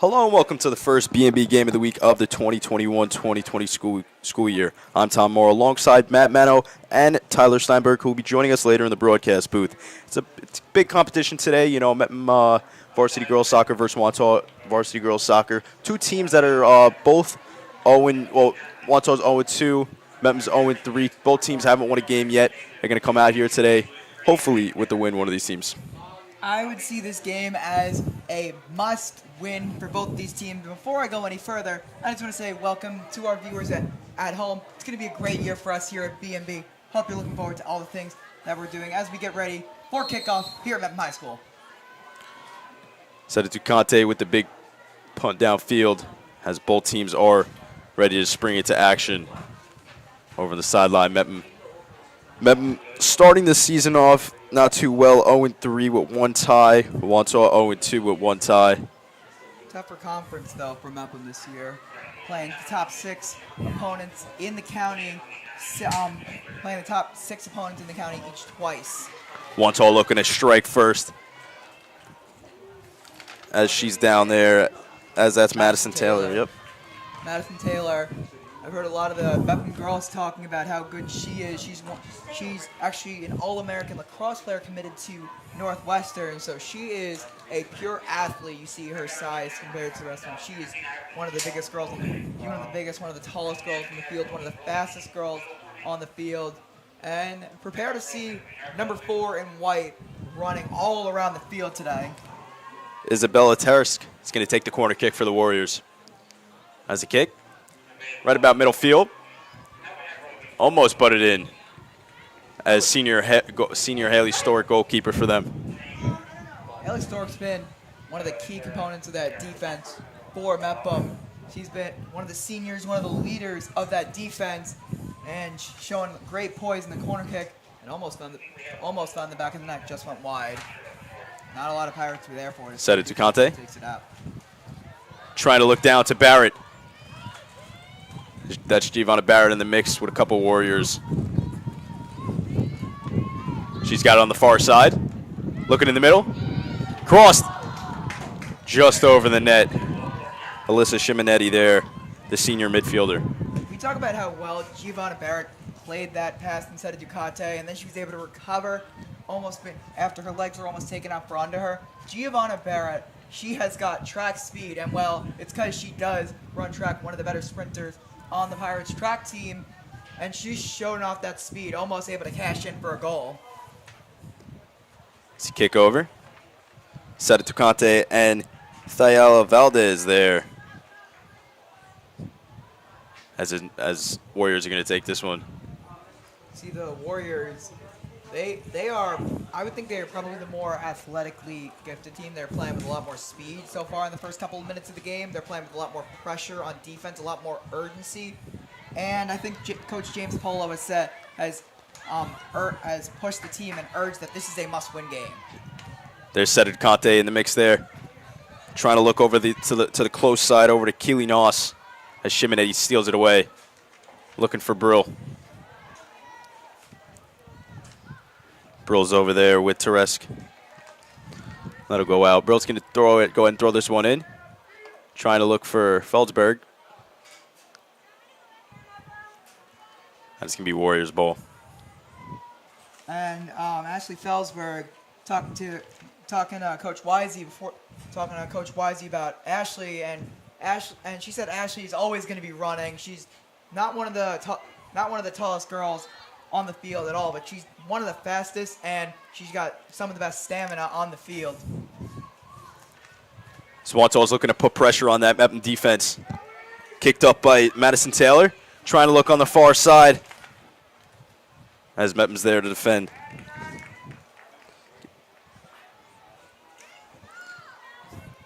Hello and welcome to the first BMB game of the week of the 2021-2020 school year. I'm Tom Moore alongside Matt Mano and Tyler Steinberg, who will be joining us later in the broadcast booth. It's a big competition today, Mepham varsity girls soccer versus Wantagh varsity girls soccer. Two teams that are both 0-, well, Wantagh's 0-2, Mepham's 0-3. Both teams haven't won a game yet. They're going to come out here today, hopefully with the win, one of these teams. I would see this game as a must-win for both of these teams. Before I go any further, I just want to say welcome to our viewers at home. It's going to be a great year for us here at BMB. Hope you're looking forward to all the things that we're doing as we get ready for kickoff here at Mepham High School. Set it to Ducati with the big punt downfield as both teams are ready to spring into action over the sideline. Mepham starting the season off not too well, 0-3 with one tie. Wantagh 0-2 with one tie. Tougher conference, though, for Mepham this year. Playing the top 6 opponents in the county, playing the top 6 opponents in the county each twice. Wantagh looking to strike first as she's down there, as that's Madison Taylor. Yep. Madison Taylor. I've heard a lot of the Mepham girls talking about how good she is. She's actually an All-American lacrosse player committed to Northwestern, so she is a pure athlete. You see her size compared to the rest of them. She is one of the biggest girls, one of the tallest girls in the field, one of the fastest girls on the field. And prepare to see number 4 in white running all around the field today. Isabella Tersk is going to take the corner kick for the Warriors. As a kick. Right about middle field. Almost butted in as senior Haley Stork, goalkeeper for them. Haley Stork's been one of the key components of that defense for Mepham. She's been one of the seniors, one of the leaders of that defense, and showing great poise in the corner kick, and almost on the back of the net, just went wide. Not a lot of Pirates were there for it. Set it to Conte. Takes it out. Trying to look down to Barrett. That's Giovanna Barrett in the mix with a couple Warriors. She's got it on the far side. Looking in the middle. Crossed. Just over the net. Alyssa Simonetti there, the senior midfielder. We talk about how well Giovanna Barrett played that pass instead of Ducati, and then she was able to recover after her legs were almost taken out for under her. Giovanna Barrett, she has got track speed, and well, it's because she does run track, one of the better sprinters on the Pirates track team, and she's showing off that speed, almost able to cash in for a goal. It's a kick over. Set it to Conte and Thayala Valdez there. As Warriors are going to take this one. See, the Warriors, they are, I would think they are probably the more athletically gifted team. They're playing with a lot more speed so far in the first couple of minutes of the game. They're playing with a lot more pressure on defense, a lot more urgency. And I think Coach James Polo has pushed the team and urged that this is a must-win game. There's Cedric Conte in the mix there. Trying to look over to the close side over to Keely Noss as Simonetti steals it away. Looking for Brill. Brill's over there with Teresk. Let it go out. Brill's going to go ahead and throw this one in. Trying to look for Feldsberg. That's going to be Warriors ball. And Ashley Feldsberg talking to Coach Wisey about Ashley, and she said Ashley is always going to be running. She's not one of the tallest girls on the field at all, but she's one of the fastest, and she's got some of the best stamina on the field. Swantagh's looking to put pressure on that Mepham defense. Kicked up by Madison Taylor. Trying to look on the far side as Mepham's there to defend.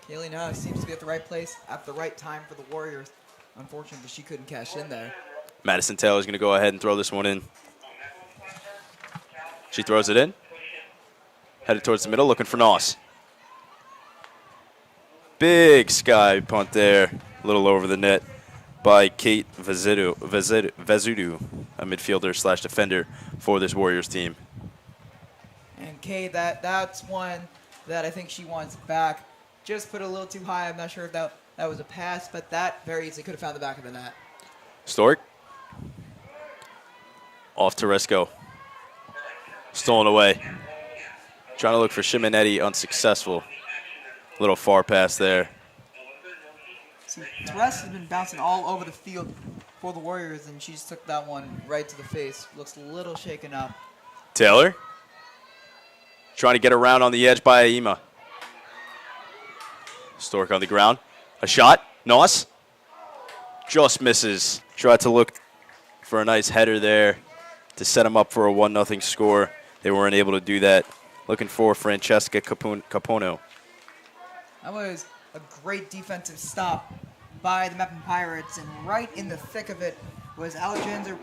Kaylee now seems to be at the right place at the right time for the Warriors. Unfortunately, she couldn't cash in there. Madison Taylor's going to go ahead and throw this one in. She throws it in. Headed towards the middle, looking for Noss. Big sky punt there. A little over the net by Kate Vezudu, a midfielder / defender for this Warriors team. And Kate, that's one that I think she wants back. Just put a little too high. I'm not sure if that That was a pass, but that very easily could have found the back of the net. Stork. Off to Resco. Stolen away. Trying to look for Simonetti, unsuccessful. Little far pass there. See, Therese has been bouncing all over the field for the Warriors, and she just took that one right to the face. Looks a little shaken up. Taylor. Trying to get around on the edge by Aima. Stork on the ground. A shot. Noss. Just misses. Tried to look for a nice header there to set him up for a 1-0 score. They weren't able to do that. Looking for Francesca Capono. That was a great defensive stop by the Mepham Pirates, and right in the thick of it was Alexandra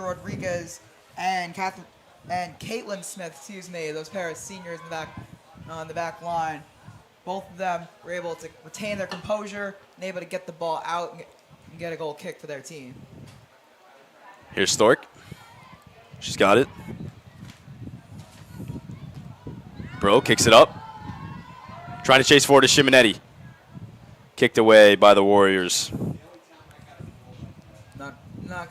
Rodriguez and Caitlin Smith, those pair of seniors in the back on the back line. Both of them were able to retain their composure and able to get the ball out and get a goal kick for their team. Here's Stork. She's got it. Bro kicks it up. Trying to chase forward to Simonetti. Kicked away by the Warriors. Not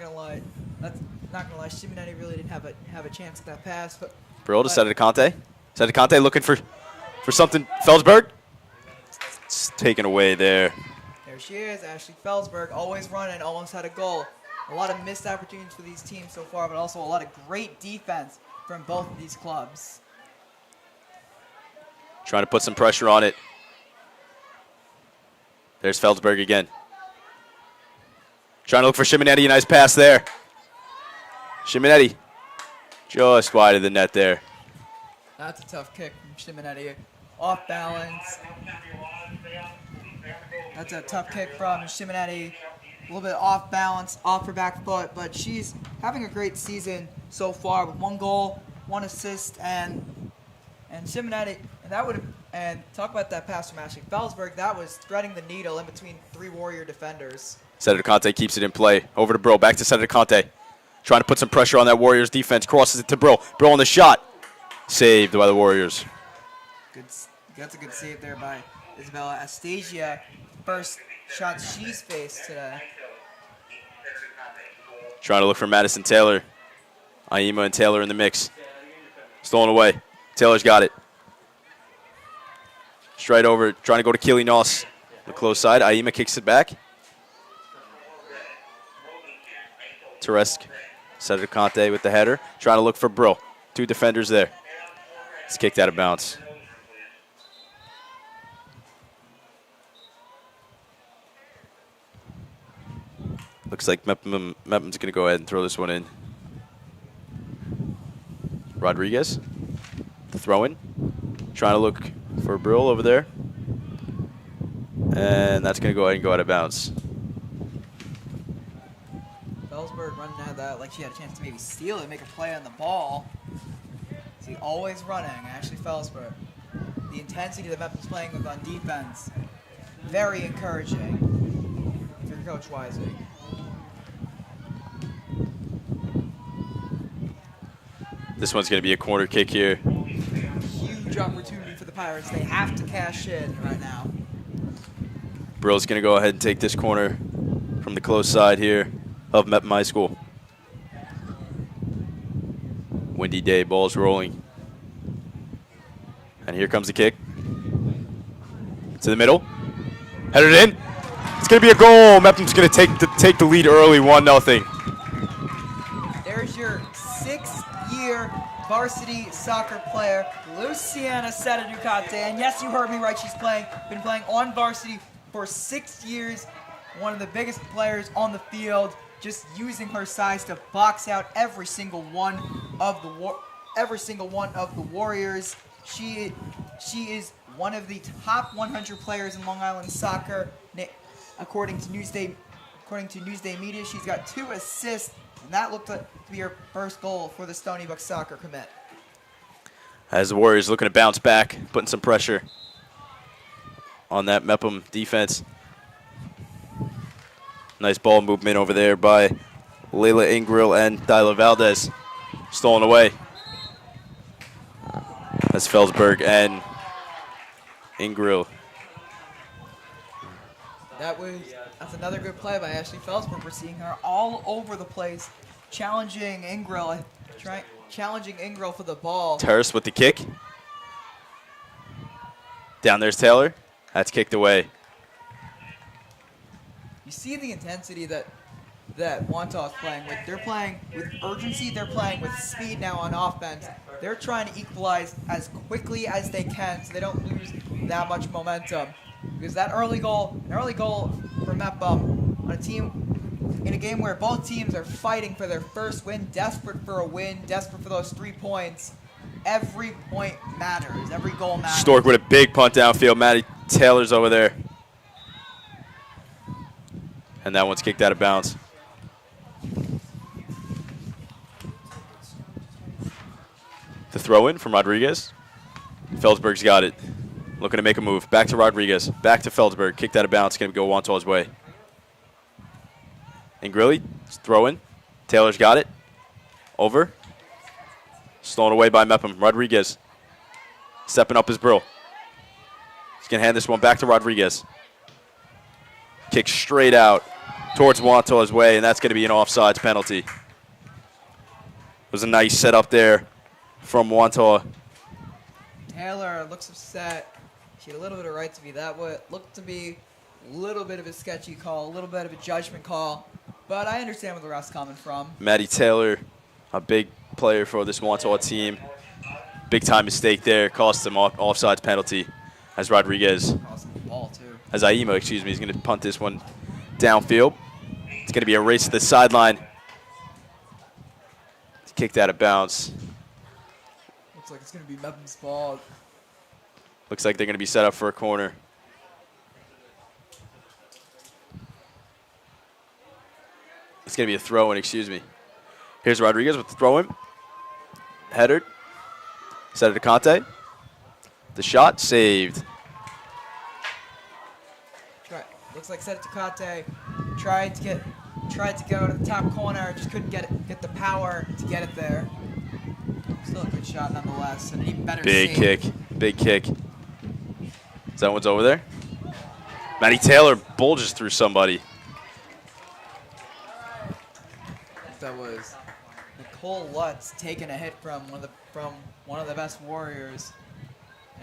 gonna lie. Simonetti really didn't have a chance at that pass. Bro to Sedicante. Sedicante looking for something. Feldsberg. It's taken away there. There she is, Ashley Feldsberg, always running, almost had a goal. A lot of missed opportunities for these teams so far, but also a lot of great defense from both of these clubs. Trying to put some pressure on it. There's Feldsberg again. Trying to look for Simonetti. Nice pass there. Simonetti just wide of the net there. That's a tough kick from Simonetti. Off balance. That's a tough kick from Simonetti. A little bit off balance, off her back foot, but she's having a great season so far with 1 goal, 1 assist, and Simonetti. And talk about that pass from Ashley Feldsberg. That was threading the needle in between 3 Warrior defenders. Senator Conte keeps it in play. Over to Bro. Back to Senator Conte. Trying to put some pressure on that Warriors defense. Crosses it to Bro. Bro on the shot. Saved by the Warriors. That's a good save there by Isabella Astasia. First shot she's faced today. Trying to look for Madison Taylor. Aima and Taylor in the mix. Stolen away. Taylor's got it. Straight over, trying to go to Keely Noss. The close side. Aima kicks it back. Teresk. Senator Conte with the header. Trying to look for Bro. 2 defenders there. It's kicked out of bounds. Looks like Mepham's going to go ahead and throw this one in. Rodriguez. The throw in. Trying to look for Brill over there. And that's going to go ahead and go out of bounds. Feldsberg running out of that like she had a chance to maybe steal it, make a play on the ball. See, always running, Ashley Feldsberg. The intensity that Mepham's playing with on defense, very encouraging for Coach Wisey. This one's going to be a corner kick here. Huge opportunity for the Pirates. They have to cash in right now. Brill's going to go ahead and take this corner from the close side here of Mepham High School. Windy day, ball's rolling. And here comes the kick. To the middle. Headed in. It's going to be a goal. Mepham's going to take the lead early, 1-0. There's your 6-year varsity soccer player, Luciana Ducati. And yes, you heard me right. She's been playing on varsity for 6 years. One of the biggest players on the field, just using her size to box out every single one of the Warriors. She is one of the top 100 players in Long Island soccer, according to Newsday Media. She's got 2 assists, and that looked to be her first goal for the Stony Brook soccer commit. As the Warriors looking to bounce back, putting some pressure on that Mepham defense. Nice ball movement over there by Layla Ingrill and Dyla Valdez. Stolen away. That's Feldsberg and Ingrill. That's another good play by Ashley Feldsberg. We're seeing her all over the place, challenging Ingrel, challenging Ingrel for the ball. Terrace with the kick. Down there's Taylor. That's kicked away. You see the intensity that Wantagh is playing with. They're playing with urgency. They're playing with speed now on offense. They're trying to equalize as quickly as they can so they don't lose that much momentum. Because that early goal for Mepham on a team in a game where both teams are fighting for their first win, desperate for a win, desperate for those 3 points. Every point matters. Every goal matters. Stork with a big punt downfield. Maddie Taylor's over there. And that one's kicked out of bounds. The throw in from Rodriguez. Feldsberg's got it. Looking to make a move. Back to Rodriguez. Back to Feldsberg. Kicked out of bounds. Going to go Wantagh's way. And Grilly. Throw in. Taylor's got it. Over. Stolen away by Mepham. Rodriguez. Stepping up his Brill. He's going to hand this one back to Rodriguez. Kick straight out towards Wantagh's way, and that's going to be an offsides penalty. It was a nice setup there from Wantagh. Taylor looks upset. She had a little bit of right to be that way. It looked to be a little bit of a sketchy call, a little bit of a judgment call, but I understand where the ref's coming from. Maddie Taylor, a big player for this Wantagh team. Big time mistake there, cost him offsides penalty as Rodriguez. Cost him the ball too. As Aima, excuse me, is going to punt this one downfield. It's going to be a race to the sideline. It's kicked out of bounds. Looks like it's going to be Mepham's ball. Looks like they're going to be set up for a corner. It's going to be a throw-in, excuse me. Here's Rodriguez with the throw-in. Header. Set it to Conte. The shot saved. Looks like set it to Kate. Tried to go to the top corner, just couldn't get the power to get it there. Still a good shot nonetheless, and an even better Big save. kick, big kick. That one's over there. Maddie Taylor bulges through somebody. That was Nicole Lutz taking a hit from one of the best warriors,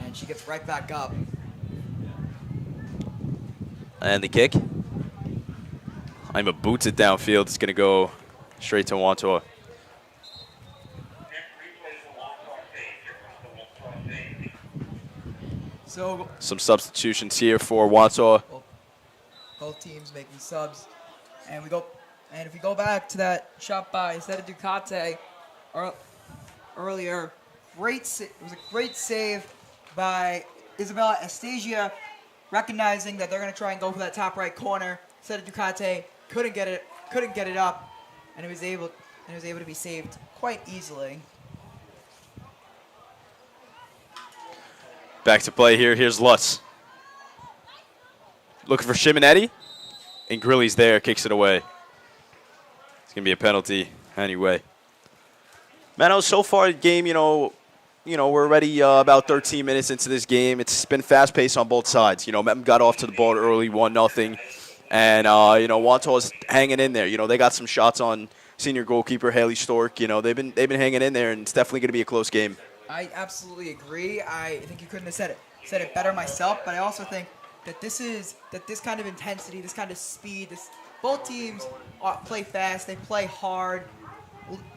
and she gets right back up. And the kick. Ima boots it downfield. It's going to go straight to Wantagh. So some substitutions here for Wantagh. Both teams making subs, and if we go back to that shot by Sara Ducati earlier, it was a great save by Isabella Estasia, recognizing that they're going to try and go for that top right corner. Sara Ducati couldn't get it up, and it was able to be saved quite easily. Back to play here. Here's Lutz. Looking for Simonetti. And Grilly's there, kicks it away. It's going to be a penalty anyway. Mano, so far the game, we're already about 13 minutes into this game. It's been fast-paced on both sides. Mepham got off to the ball early, 1-0. And, Wantagh's hanging in there. They got some shots on senior goalkeeper Haley Stork. They've been hanging in there, and it's definitely going to be a close game. I absolutely agree. I think you couldn't have said it better myself, but I also think that this kind of intensity, this kind of speed, both teams play fast, they play hard.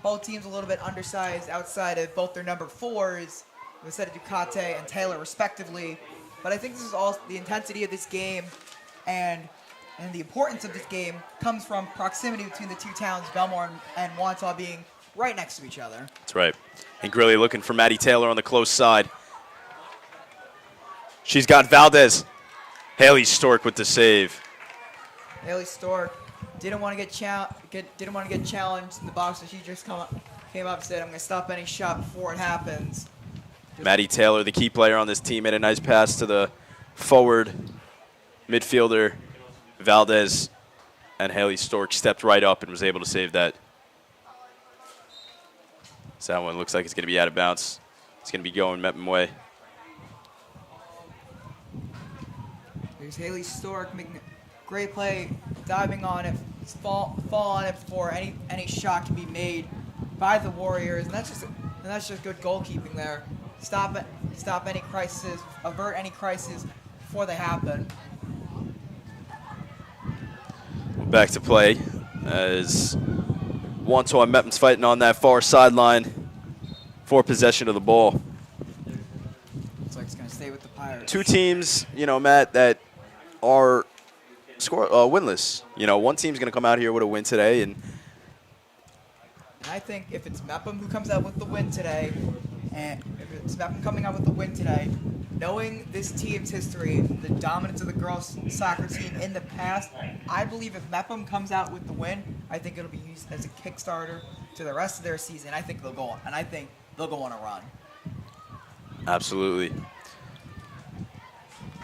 Both teams a little bit undersized outside of both their number 4s, Ducati and Taylor respectively. But I think this is all the intensity of this game and the importance of this game comes from proximity between the two towns, Bellmore and Wantagh, being right next to each other. That's right. And Grilly looking for Maddie Taylor on the close side. She's got Valdez. Haley Stork with the save. Haley Stork didn't want to get challenged in the box, so she just came up and said, "I'm going to stop any shot before it happens." Maddie Taylor, the key player on this team, made a nice pass to the forward midfielder Valdez, and Haley Stork stepped right up and was able to save that. So that one looks like it's going to be out of bounds. It's going to be going Mepham way. There's Haley Stork making a great play, diving on it, fall on it before any shot can be made by the Warriors, and that's just good goalkeeping there. Stop any crisis, avert any crisis before they happen. Back to play as Wantagh and Mepham's fighting on that far sideline for possession of the ball. Looks like it's going to stay with the Pirates. Two teams, Matt, that are winless. One team's going to come out here with a win today, and I think if it's Mepham who comes out with the win today, and if it's Mepham coming out with the win today, knowing this team's history, the dominance of the girls' soccer team in the past, I believe if Mepham comes out with the win, I think it'll be used as a Kickstarter to the rest of their season. I think they'll go on, and I think they'll go on a run. Absolutely.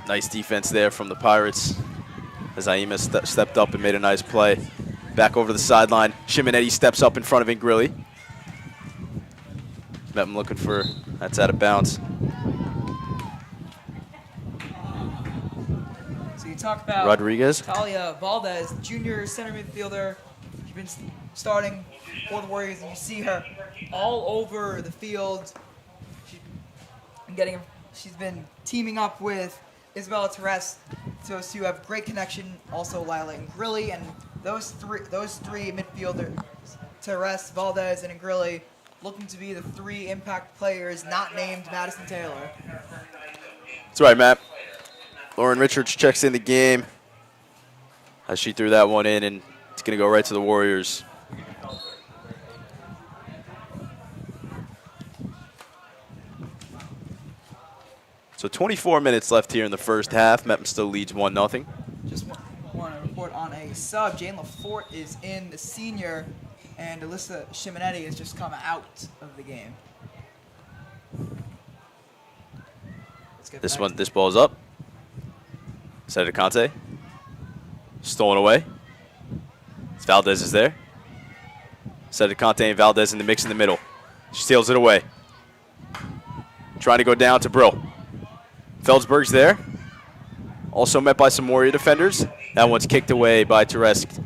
Nice defense there from the Pirates as Aima stepped up and made a nice play. Back over the sideline. Simonetti steps up in front of Ingrilli. Mepham looking for, that's out of bounds. So you talk about Rodriguez. Talia Valdez, junior center midfielder. She's been starting for the Warriors, and you see her all over the field. She's been teaming up with Isabella Teres, so you have great connection. Also Lila Ingrilli, and those three midfielders, Teres, Valdez, and Ingrilli, looking to be the three impact players not named Madison Taylor. That's right, Matt. Lauren Richards checks in the game as she threw that one in, and it's going to go right to the Warriors. So 24 minutes left here in the first half. Mepham still leads 1-0. Just want to report on a sub. Jane LaForte is in, the senior, and Alyssa Simonetti has just come out of the game. This ball's up. Sara Conte. Stolen away. Valdez is there. Sara Conte and Valdez in the mix in the middle. She steals it away. Trying to go down to Brill. Feldsberg's there. Also met by some Warrior defenders. That one's kicked away by Teresk.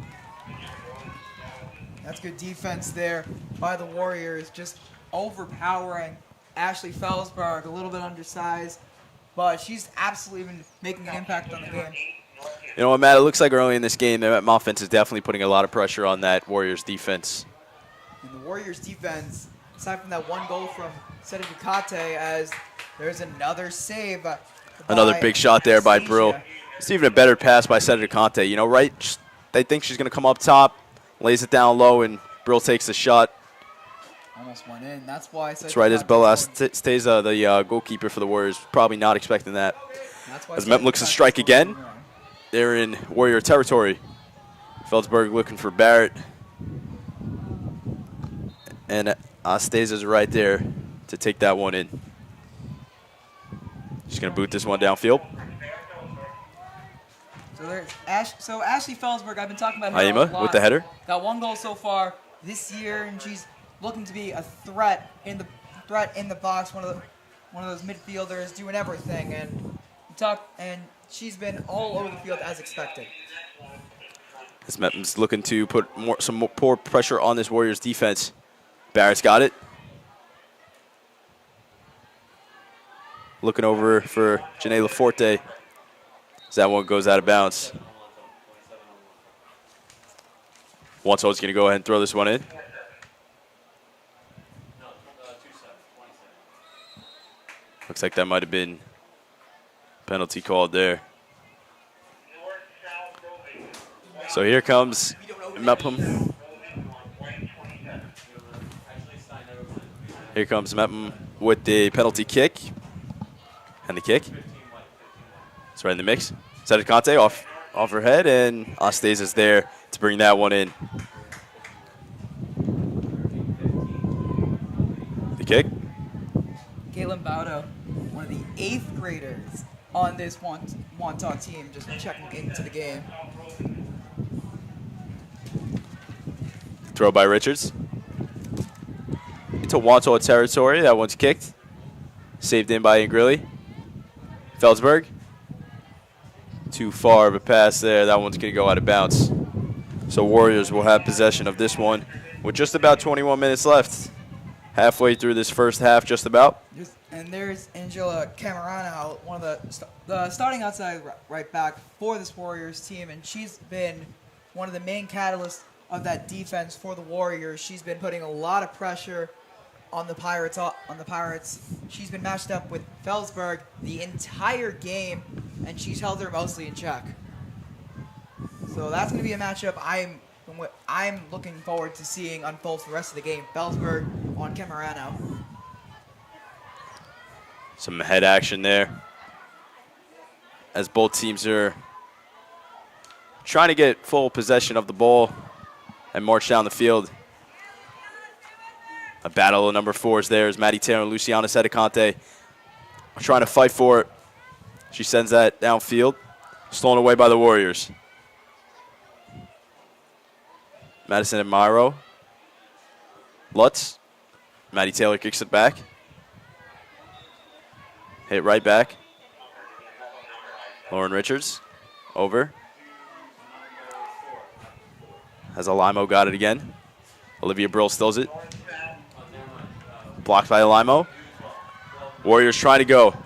That's good defense there by the Warriors, just overpowering Ashley Feldsberg, a little bit undersized, but she's absolutely been making an impact on the game. You know what, Matt? It looks like early in this game, the Mepham offense is definitely putting a lot of pressure on that Warriors defense. And the Warriors defense, aside from that one goal from Sara Ducati, as there's another save. Another big shot there by Brill. It's even a better pass by Sara Conte. Right? They think she's going to come up top, lays it down low, and Brill takes the shot. Almost went in. That's why. That's right. Isabella Steza, the goalkeeper for the Warriors, probably not expecting that. As Mepham looks to strike again, they're in Warrior territory. Feldsberg looking for Barrett. And Steza's right there to take that one in. She's going to boot this one downfield. So Ashley Feldsberg, I've been talking about her a Aima lot. with the header. Got one goal so far this year, and she's looking to be a threat in the box. One of those midfielders doing everything, and she's been all over the field as expected. As Mepham's looking to put some more pressure on this Warriors defense. Barrett's got it. Looking over for Janae Laforte. As that one goes out of bounds. Wantagh's going to go ahead and throw this one in. Looks like that might have been penalty called there. So here comes Mepham. Here comes Mepham with the penalty kick. And the kick. It's right in the mix. Sara Conte off her head, and Ostes is there to bring that one in. The kick. Caitlin Baudo, one of the 8th graders on this Wantagh team, just checking into the game. Throw by Richards. Into Wantagh territory. That one's kicked. Saved in by Ingrilli. Feldsberg. Too far of a pass there. That one's going to go out of bounds. So Warriors will have possession of this one with just about 21 minutes left. Halfway through this first half, just about. And there's Angela Camerano, one of the starting outside right back for this Warriors team, and she's been one of the main catalysts of that defense for the Warriors. She's been putting a lot of pressure on the Pirates. She's been matched up with Feldsberg the entire game, and she's held her mostly in check. So that's going to be a matchup I'm looking forward to seeing unfold for the rest of the game. Feldsberg on Camerano. Some head action there as both teams are trying to get full possession of the ball and march down the field. A battle of number 4s there as Madison Taylor and Luciana Sedicante trying to fight for it. She sends that downfield, stolen away by the Warriors. Madison and Myro. Lutz. Maddie Taylor kicks it back. Hit right back. Lauren Richards. Over. Has Alimo got it again. Olivia Brill stills it. Blocked by Alimo. Warriors trying to go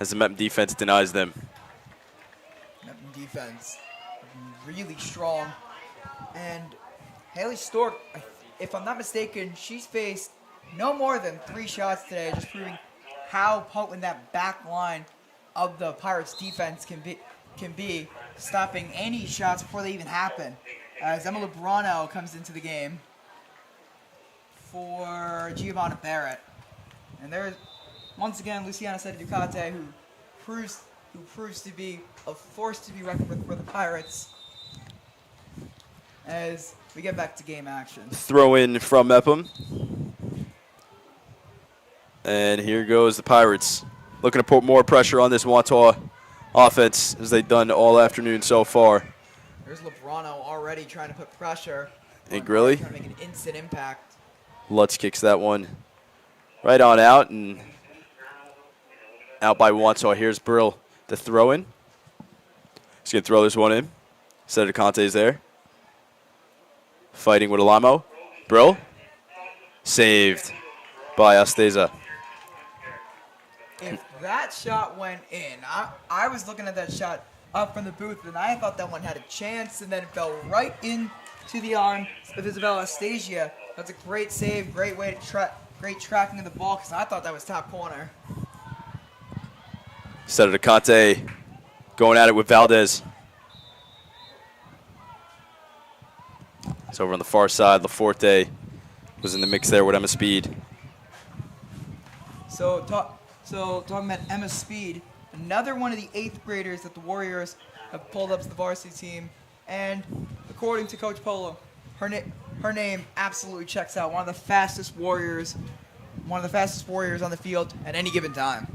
as the Mepham defense denies them. Mepham defense really strong. And Haley Stork, if I'm not mistaken, she's faced no more than 3 shots today, just proving how potent that back line of the Pirates defense can be, stopping any shots before they even happen. As Emma Lebrano comes into the game for Giovanna Barrett. And there's, once again, Luciana Ducati, who proves to be a force to be reckoned with for the Pirates as we get back to game action. Throw in from Mepham. And here goes the Pirates. Looking to put more pressure on this Wantagh offense as they've done all afternoon so far. There's Lebrano already trying to put pressure. And Grilly. Trying to make an instant impact. Lutz kicks that one right on out, and out by Wantagh. Here's Brill to throw in. He's going to throw this one in. Sedicante is there. Fighting with Alamo. Brill. Saved by Asteza. If that shot went in, I was looking at that shot up from the booth, and I thought that one had a chance, and then it fell right into the arm of Isabella Astasia. That's a great save, great way to great tracking of the ball, because I thought that was top corner. Sedicante going at it with Valdez. It's over on the far side. Laforte was in the mix there with Emma Speed. So talking about Emma Speed, another one of the 8th graders that the Warriors have pulled up to the varsity team, and according to Coach Polo, her name absolutely checks out. One of the fastest Warriors on the field at any given time.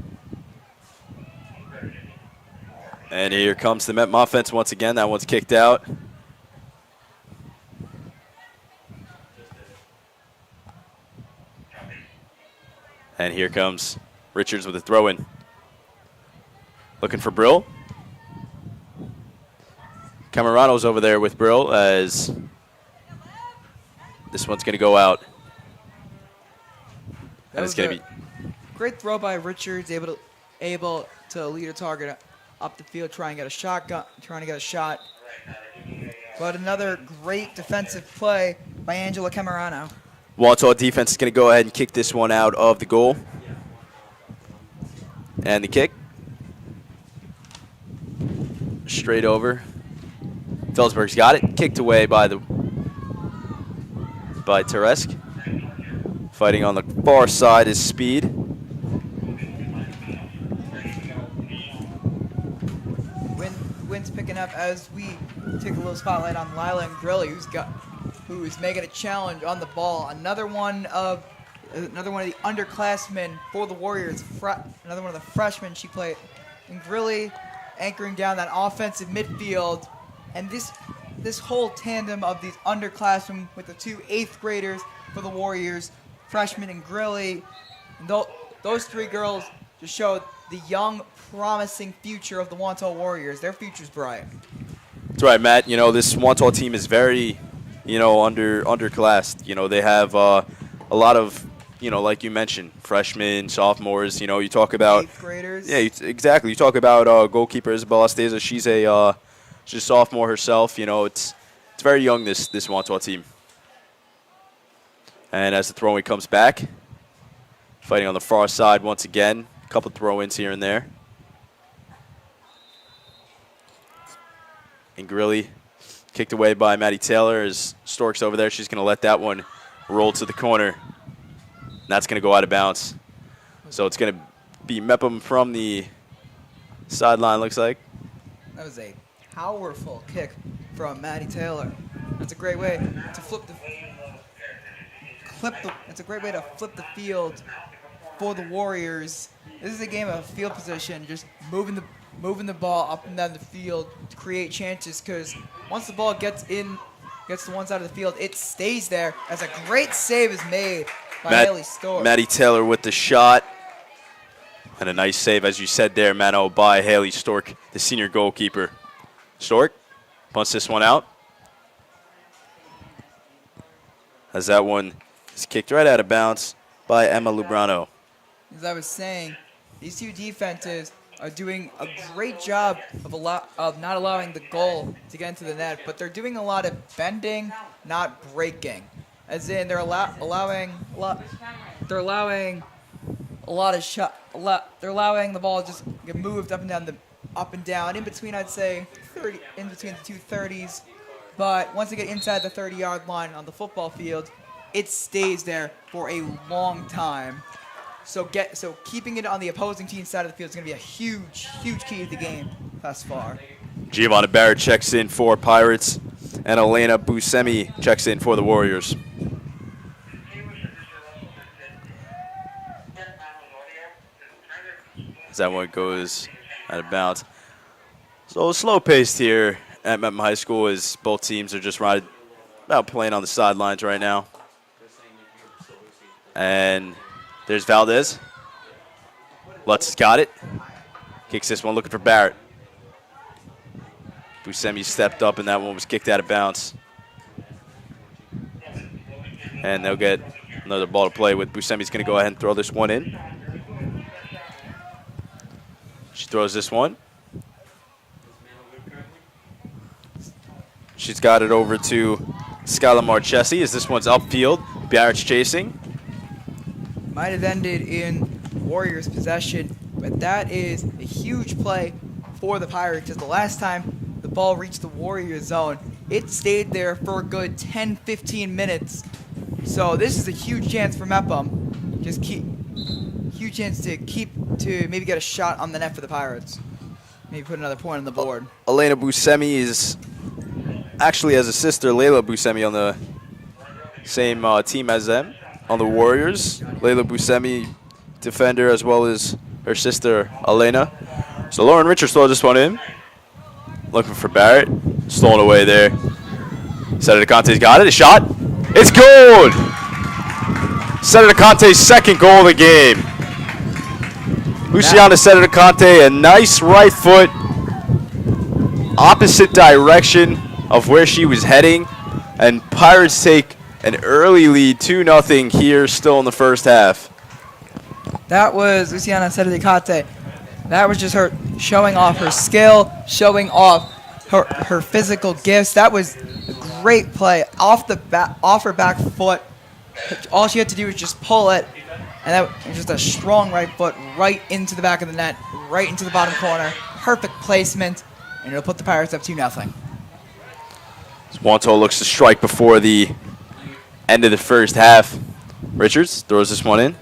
And here comes the Mepham offense once again. That one's kicked out. And here comes Richards with a throw-in. Looking for Brill. Camerano's over there with Brill as this one's going to go out. And it's going to be great throw by Richards, able to lead a target up the field, trying to get a shot. But another great defensive play by Angela Camerano. Wantagh defense is going to go ahead and kick this one out of the goal. And the kick. Straight over. Feldsberg's got it. Kicked away by Teresk. Fighting on the far side is Speed. Wind's picking up as we take a little spotlight on Lila and Grilly, who is making a challenge on the ball. Another one of the underclassmen for the Warriors. Another one of the freshmen she played. And Grilly anchoring down that offensive midfield. And this whole tandem of these underclassmen with the 2 8th graders for the Warriors, freshman and Grilly, and those 3 girls just showed the young, promising future of the Wantagh Warriors. Their future's bright. That's right, Matt. You know, this Wantagh team is very, underclassed. You know, they have a lot of, like you mentioned, freshmen, sophomores. You know, you talk about 8th graders. Yeah, exactly. You talk about goalkeeper Isabel Esteza. She's a sophomore herself. You know, it's very young, this Wantagh team. And as the throw-in comes back, fighting on the far side once again. A couple throw-ins here and there. And Grilly kicked away by Maddie Taylor as Stork's over there. She's going to let that one roll to the corner. And that's going to go out of bounds. So it's going to be Mepham from the sideline, looks like. That was a powerful kick from Maddie Taylor. That's a great way to flip the field for the Warriors. This is a game of field position, just moving the ball up and down the field to create chances, because once the ball gets to one side of the field, it stays there as a great save is made by Haley Stork. Maddie Taylor with the shot. And a nice save, as you said there, Mano, by Haley Stork, the senior goalkeeper. Stork punts this one out. As that one is kicked right out of bounds by Emma Lubrano. As I was saying, these two defenses are doing a great job of not allowing the goal to get into the net, but they're doing a lot of bending, not breaking. As in, they're allowing the ball to just get moved up and down in between, I'd say, in between the two 30s. But once they get inside the 30-yard line on the football field, it stays there for a long time. So keeping it on the opposing team's side of the field is going to be a huge, huge key to the game thus far. Giovanna Barrett checks in for Pirates, and Elena Buscemi checks in for the Warriors. As that one goes out of bounds. So slow-paced here at Mepham High School as both teams are just right about playing on the sidelines right now. And there's Valdez. Lutz has got it. Kicks this one, looking for Barrett. Buscemi stepped up, and that one was kicked out of bounds. And they'll get another ball to play with. Buscemi's going to go ahead and throw this one in. She throws this one. She's got it over to Skylar Marchesi as this one's upfield. Barrett's chasing. Might have ended in Warriors' possession, but that is a huge play for the Pirates, because the last time the ball reached the Warriors zone, it stayed there for a good 10-15 minutes. So this is a huge chance for Mepham. Huge chance to maybe get a shot on the net for the Pirates. Maybe put another point on the board. Elena Buscemi is actually has a sister, Layla Buscemi, on the same team as them, on the Warriors. Layla Buscemi, defender, as well as her sister, Elena. So Lauren Richards throws this one in. Looking for Barrett. Stolen away there. Senator Conte's got it. A shot. It's good! Senator Conte's second goal of the game. Luciana Senator Conte, a nice right foot, opposite direction of where she was heading, and Pirates take an early lead, 2-0 here, still in the first half. That was Luciana Sedicate. That was just her showing off her skill, showing off her physical gifts. That was a great play off her back foot. All she had to do was just pull it, and that was just a strong right foot right into the back of the net, right into the bottom corner. Perfect placement, and it'll put the Pirates up 2-0. Wantagh looks to strike before the end of the first half. Richards throws this one in.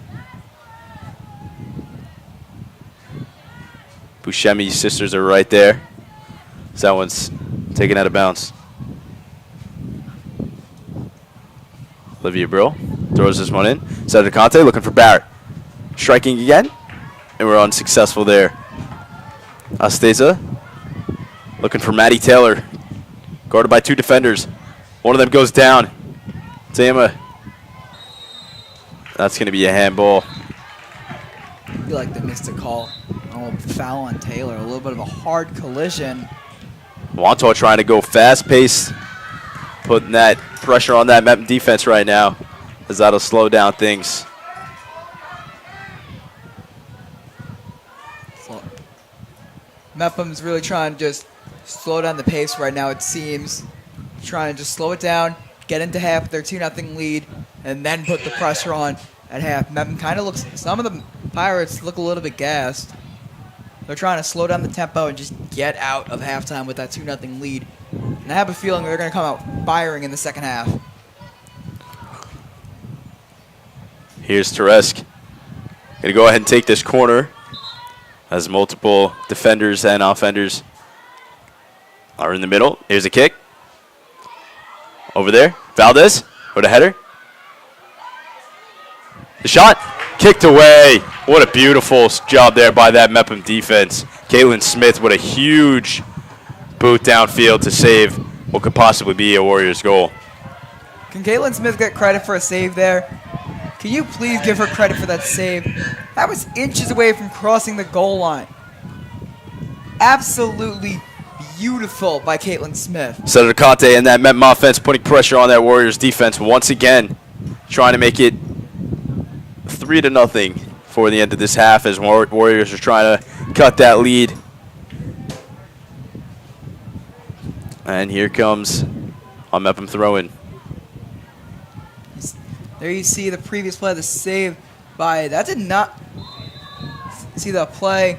Buscemi's sisters are right there. So that one's taken out of bounds. Olivia Brill throws this one in. Senator Conte looking for Barrett. Striking again, and we're unsuccessful there. Asteza looking for Maddie Taylor. Guarded by two defenders. One of them goes down. Tama. That's going to be a handball. I feel like they missed a call Oh, foul on Taylor. A little bit of a hard collision. Wantagh trying to go fast-paced, putting that pressure on that Mepham defense right now, as that'll slow down things. Mepham's really trying to just slow down the pace right now, it seems. Trying to just slow it down, get into half with their 2-0 lead, and then put the pressure on at half. Mepham kind of looks, some of the Pirates look a little bit gassed. They're trying to slow down the tempo and just get out of halftime with that 2-0 lead. And I have a feeling they're going to come out firing in the second half. Here's Teresk. Going to go ahead and take this corner as multiple defenders and offenders are in the middle. Here's a kick. Over there. Valdez with a header. The shot. Kicked away. What a beautiful job there by that Mepham defense. Caitlin Smith with a huge boot downfield to save what could possibly be a Warriors goal. Can Caitlin Smith get credit for a save there? Can you please give her credit for that save? That was inches away from crossing the goal line. Absolutely beautiful by Caitlin Smith. Senator Conte and that Mepham offense putting pressure on that Warriors defense once again, trying to make it 3-0 for the end of this half as Warriors are trying to cut that lead. And here comes a Mepham throw-in. There you see the previous play, the save by, that did not, see the play,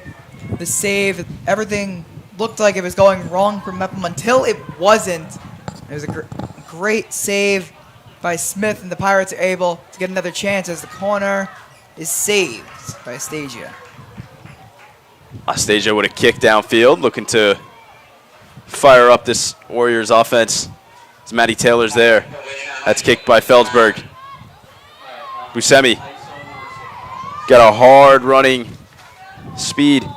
the save, everything looked like it was going wrong for Mepham until it wasn't. It was a great save by Smith, and the Pirates are able to get another chance as the corner is saved by Astasia. Astasia with a kick downfield, looking to fire up this Warriors offense. As Maddie Taylor's there. That's kicked by Feldsberg. Buscemi got a hard running speed,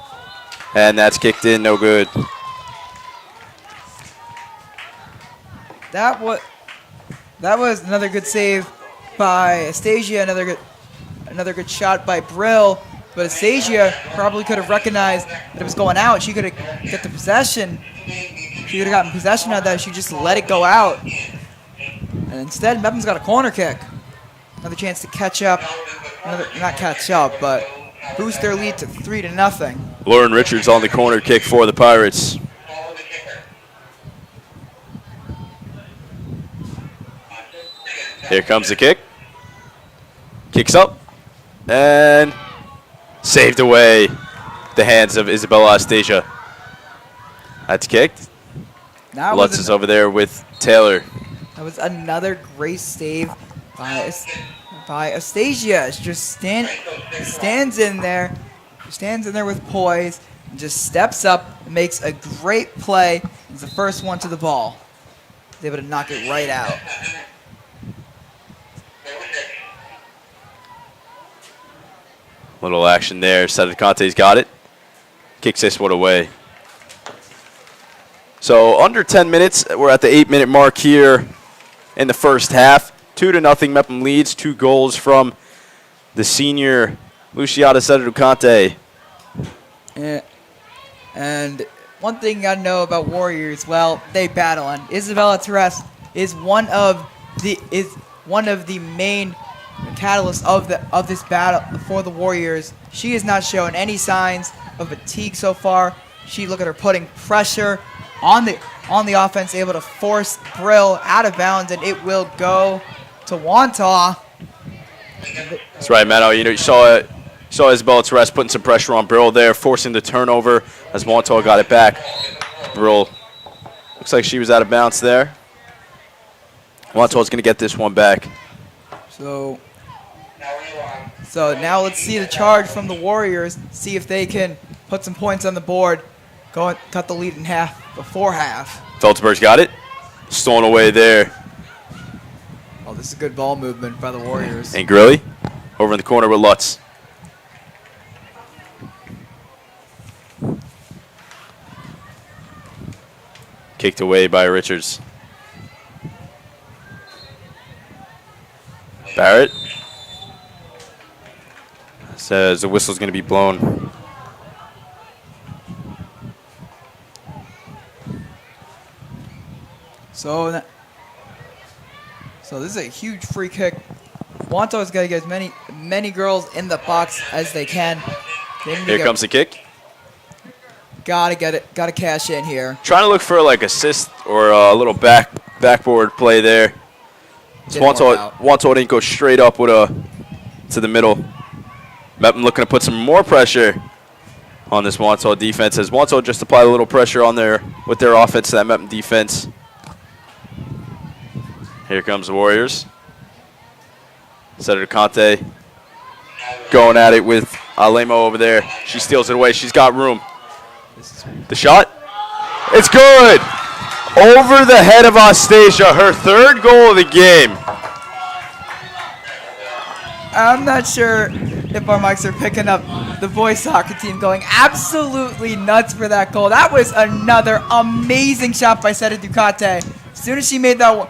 and that's kicked in, no good. That was another good save by Astasia, another good shot by Brill, but Astasia probably could have recognized that it was going out. She could have got the possession. She could have gotten possession of that. She just let it go out. And instead, Mepham's got a corner kick. Another chance to catch up. Not catch up, but boost their lead to 3-0. Lauren Richards on the corner kick for the Pirates. Here comes the kick. Kicks up. And saved away the hands of Isabella Astasia. That's kicked. Lutz is over there with Taylor. That was another great save by Astasia. She just stands in there with poise and just steps up and makes a great play. It's the first one to the ball. He's able to knock it right out. Little action there. Conte's got it. Kicks this one away. So under 10 minutes, we're at the 8-minute mark here in the first half. 2-0 Mepham leads. 2 goals from the senior Luciana Ducati. And one thing you gotta know about Warriors, well, they battle, and Isabella Teres is one of the main catalysts of this battle for the Warriors. She has not shown any signs of fatigue so far. Look at her putting pressure on the offense, able to force Brill out of bounds, and it will go to Wantagh. That's right, Mano. You saw Isabella Teres putting some pressure on Brill there, forcing the turnover as Wantagh got it back. Brill looks like she was out of bounds there. Wantagh's going to get this one back. So now let's see the charge from the Warriors, see if they can put some points on the board, go and cut the lead in half before half. Feldsberg's got it. Stolen away there. Oh, this is a good ball movement by the Warriors. And Grilly over in the corner with Lutz. Kicked away by Richards. Barrett says the whistle's going to be blown. So this is a huge free kick. Wantagh's got to get as many girls in the box as they can. Here comes the kick. Gotta get it. Gotta cash in here. Trying to look for like assist or a little backboard play there. Wantagh didn't go straight up to the middle. Mepham looking to put some more pressure on this Wantagh defense as Wantagh just applied a little pressure on with their offense to that Mepham defense. Here comes the Warriors. Senator Conte going at it with Alemo over there. She steals it away. She's got room. The shot. It's good. Over the head of Astasia. Her third goal of the game. I'm not sure if our mics are picking up the boys soccer team going absolutely nuts for that goal. That was another amazing shot by Sara Ducati. As soon as she made that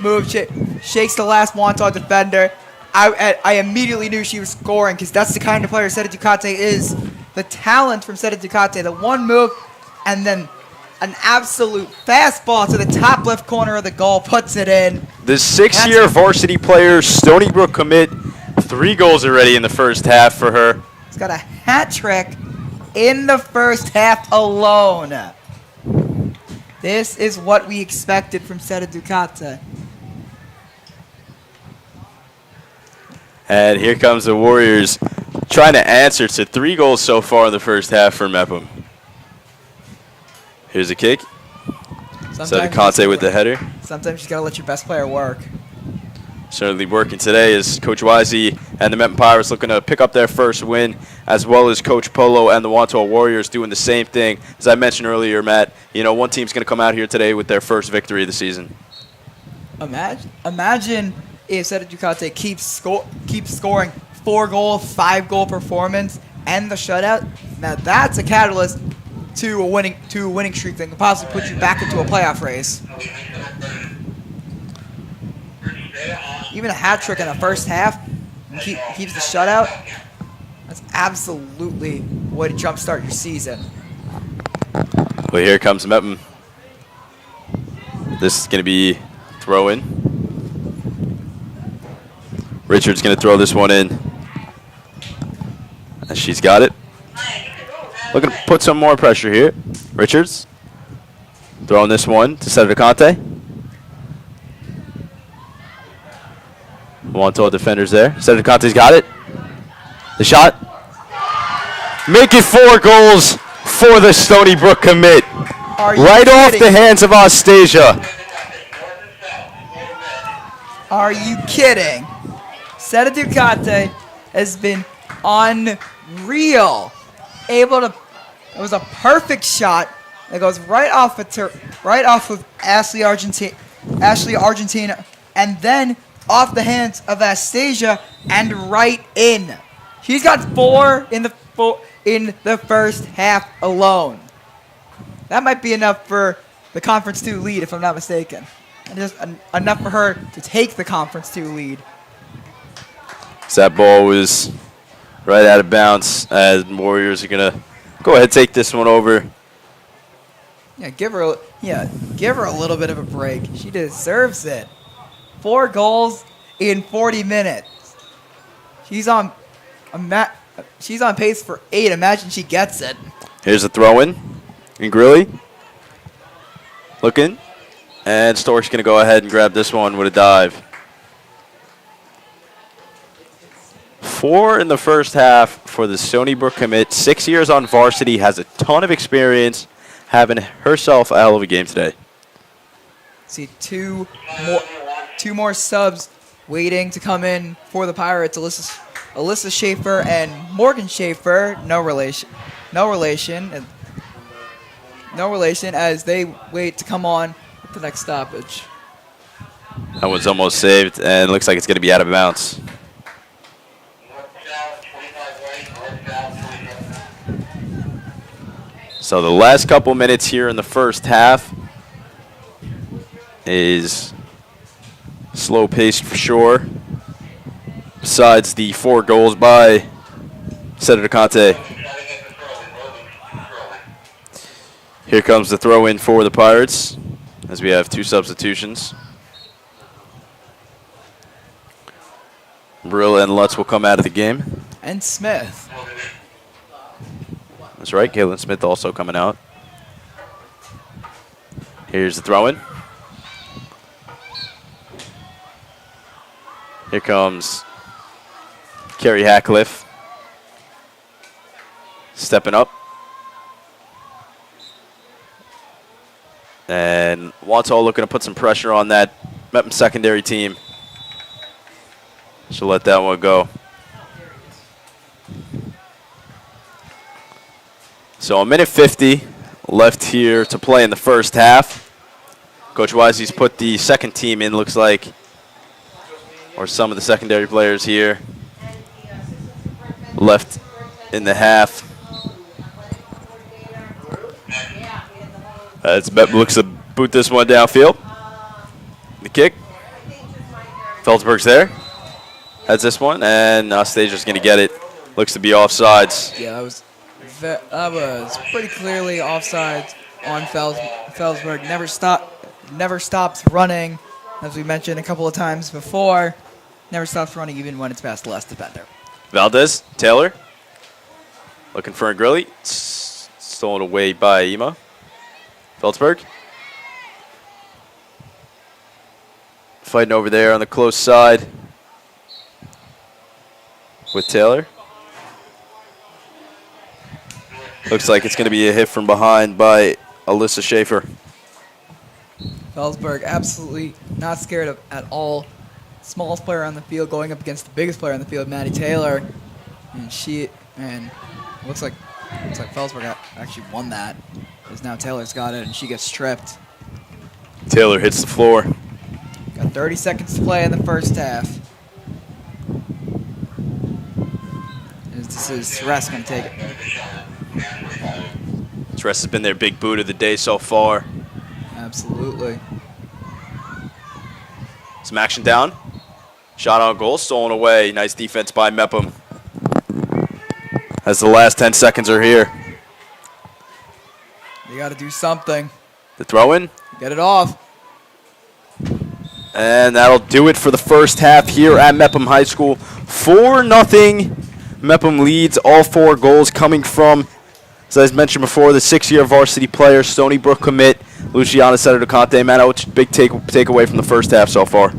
move, she shakes the last Wantagh defender. I immediately knew she was scoring because that's the kind of player Sara Ducati is. The talent from Sara Ducati, the one move, and then an absolute fastball to the top left corner of the goal puts it in. The 6-year varsity player, Stony Brook commit, 3 goals already in the first half for her. She's got a hat trick in the first half alone. This is what we expected from Sara Ducati. And here comes the Warriors trying to answer to 3 goals so far in the first half for Mepham. Here's a kick. Sara Conte with the header. Sometimes you got to let your best player work. Certainly working today is Coach Wisey and the Mepham Pirates looking to pick up their first win, as well as Coach Polo and the Wantagh Warriors doing the same thing. As I mentioned earlier, Matt, one team's going to come out here today with their first victory of the season. Imagine if Sara Ducati keeps scoring 4-goal, 5-goal performance and the shutout. Now that's a catalyst to a winning streak that can possibly put you back into a playoff race. Even a hat trick in the first half keeps the shutout. That's absolutely way to jumpstart your season. Well, here comes Mepham. This is going to be throw-in. Richards going to throw this one in. And she's got it. Looking to put some more pressure here. Richards throwing this one to Sara Conte. Wantagh defenders there. Sara Conte's got it. The shot. Make it 4 goals for the Stony Brook commit. Right off the hands of Astasia. Are you kidding? Sara Ducati has been unreal. It was a perfect shot that goes right off of Ashley Argentina, and then off the hands of Astasia and right in. She's got 4 in the first half alone. That might be enough for the Conference 2 lead, if I'm not mistaken. And just enough for her to take the Conference 2 lead. So that ball was right out of bounds as Warriors are going to go ahead and take this one over. Yeah, give her a little bit of a break. She deserves it. 4 goals in 40 minutes. She's on pace for 8. Imagine she gets it. Here's a throw-in. And Grilly looking. And Stork's going to go ahead and grab this one with a dive. 4 in the first half for the Stony Brook commit. 6 years on varsity, has a ton of experience, having herself a hell of a game today. See, two more subs waiting to come in for the Pirates. Alyssa Schaefer and Morgan Schaefer, no relation, as they wait to come on at the next stoppage. That one's almost saved, and looks like it's going to be out of bounds. So the last couple minutes here in the first half is slow-paced for sure. Besides the 4 goals by Senator Conte. Here comes the throw-in for the Pirates. as we have 2 substitutions. Brill and Lutz will come out of the game. And Smith. That's right, Caitlin Smith also coming out. Here's the throw-in. Here comes Carrie Hackcliffe stepping up. And Wantagh looking to put some pressure on that Mepham secondary team. She'll let that one go. So 1:50 left here to play in the first half. Coach Wisey's put the second team in, looks like, or some of the secondary players here left in the half. As Mepham looks to boot this one downfield. The kick. Feldsberg's there. Has this one, and Stager's going to get it. Looks to be offsides. Yeah, that was pretty clearly offsides on Feldsberg. Never stops running, as we mentioned a couple of times before. Never stops running even when it's past the last defender. Valdez, Taylor, looking for a Grilly. Stolen away by Ema. Feldsberg. Fighting over there on the close side with Taylor. Looks like it's going to be a hit from behind by Alyssa Schaefer. Feldsberg absolutely not scared of at all. Smallest player on the field going up against the biggest player on the field, Maddie Taylor, and looks like Feldsberg actually won that, because now Taylor's got it and she gets stripped. Taylor hits the floor. Got 30 seconds to play in the first half. This is Sara going to take it. Tress has been their big boot of the day so far. Absolutely. Some action down. Shot on goal, stolen away. Nice defense by Mepham. As the last 10 seconds are here. You got to do something. The throw-in. Get it off. And that'll do it for the first half here at Mepham High School. 4-0. Mepham leads, all 4 goals coming from, as I mentioned before, the 6-year varsity player, Stony Brook commit, Luciana Ducati. Man, what's your big takeaway from the first half so far?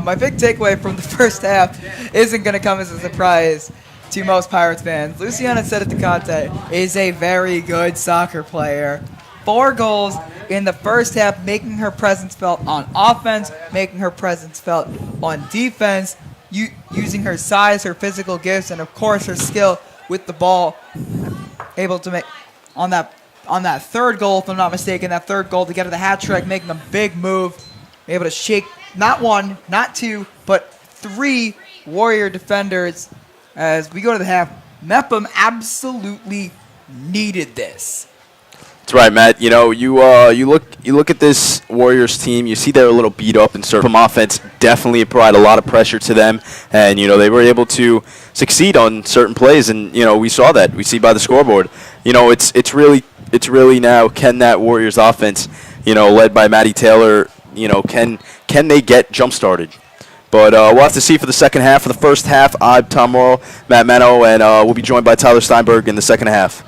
My big takeaway from the first half isn't going to come as a surprise to most Pirates fans. Luciana Ducati is a very good soccer player. 4 goals in the first half, making her presence felt on offense, making her presence felt on defense, using her size, her physical gifts, and of course her skill with the ball. Able to make on that third goal, if I'm not mistaken, that third goal to get to the hat trick, making a big move, able to shake not 1, not 2, but 3 Warrior defenders. As we go to the half, Mepham absolutely needed this. That's right, Matt. You know, you look at this Warriors team. You see they're a little beat up, and from offense definitely applied a lot of pressure to them, and they were able to succeed on certain plays, and we saw that. We see by the scoreboard. It's really now, can that Warriors offense, led by Maddie Taylor, can they get jump started? But we'll have to see for the second half. For the first half, I'm Tom Morrow, Matt Mano, and we'll be joined by Tyler Steinberg in the second half.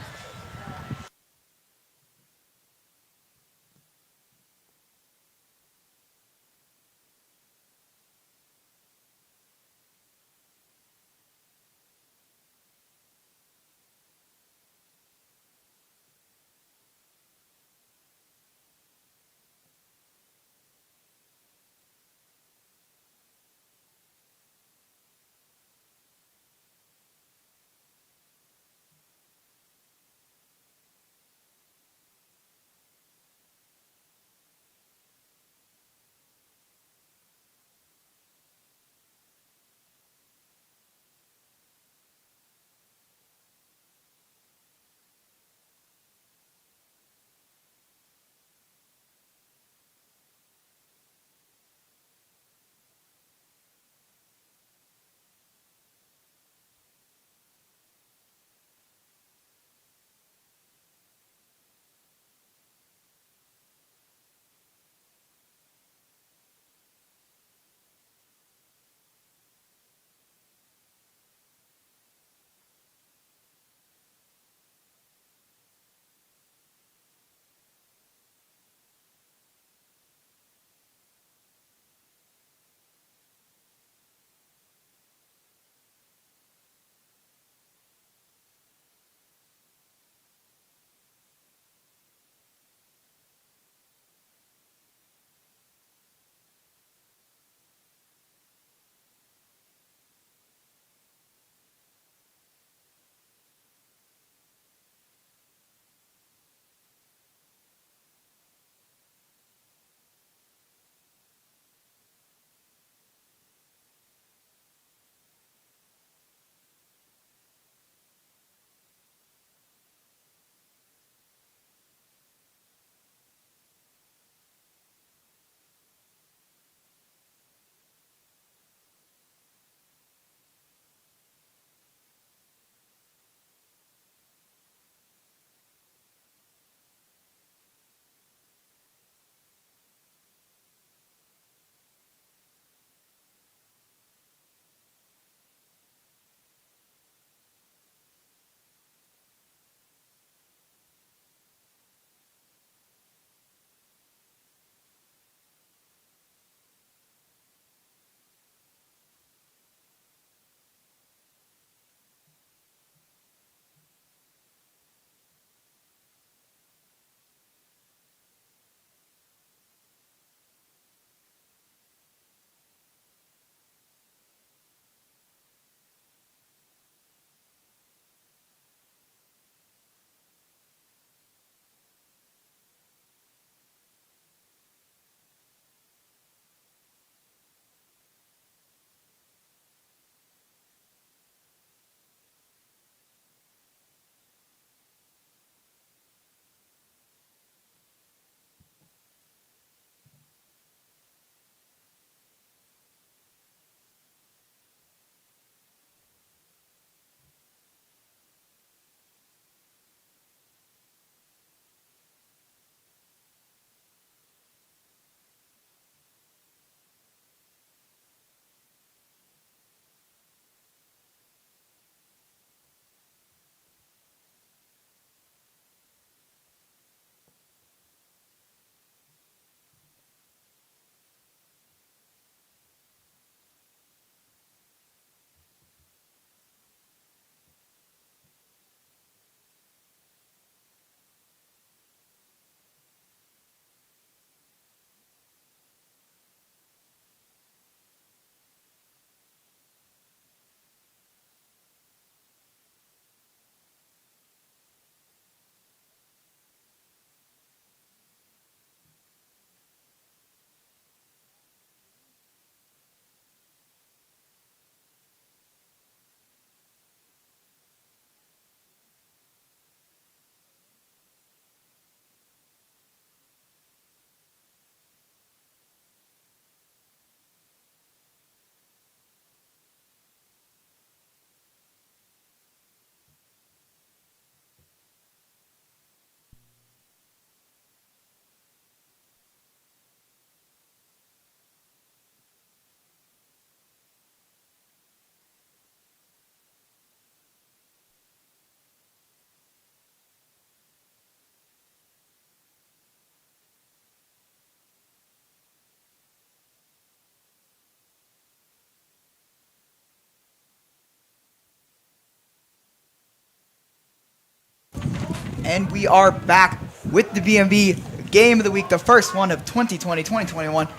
And we are back with the BMB Game of the Week, the first one of 2020-2021.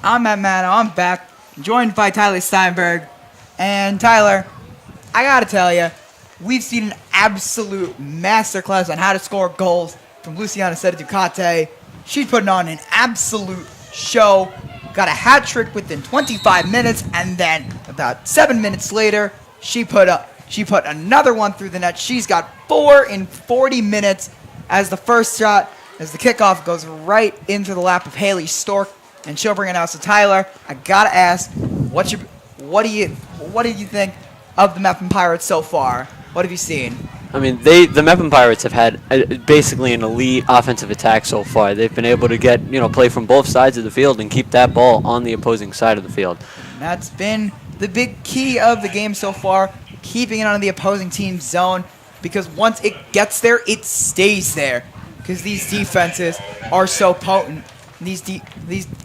I'm Matt Mano. I'm back, joined by Tyler Steinberg. And Tyler, I gotta tell you, we've seen an absolute masterclass on how to score goals from Luciana Ducati. She's putting on an absolute show. Got a hat trick within 25 minutes, and then about 7 minutes later, she put another one through the net. She's got 4 in 40 minutes as the first shot, as the kickoff goes right into the lap of Haley Stork, and she'll bring it out. So Tyler, I gotta ask, what did you think of the Mepham Pirates so far? What have you seen? I mean, the Mepham Pirates have had basically an elite offensive attack so far. They've been able to get, play from both sides of the field and keep that ball on the opposing side of the field. And that's been the big key of the game so far, keeping it on the opposing team's zone, because once it gets there, it stays there, because these defenses are so potent. These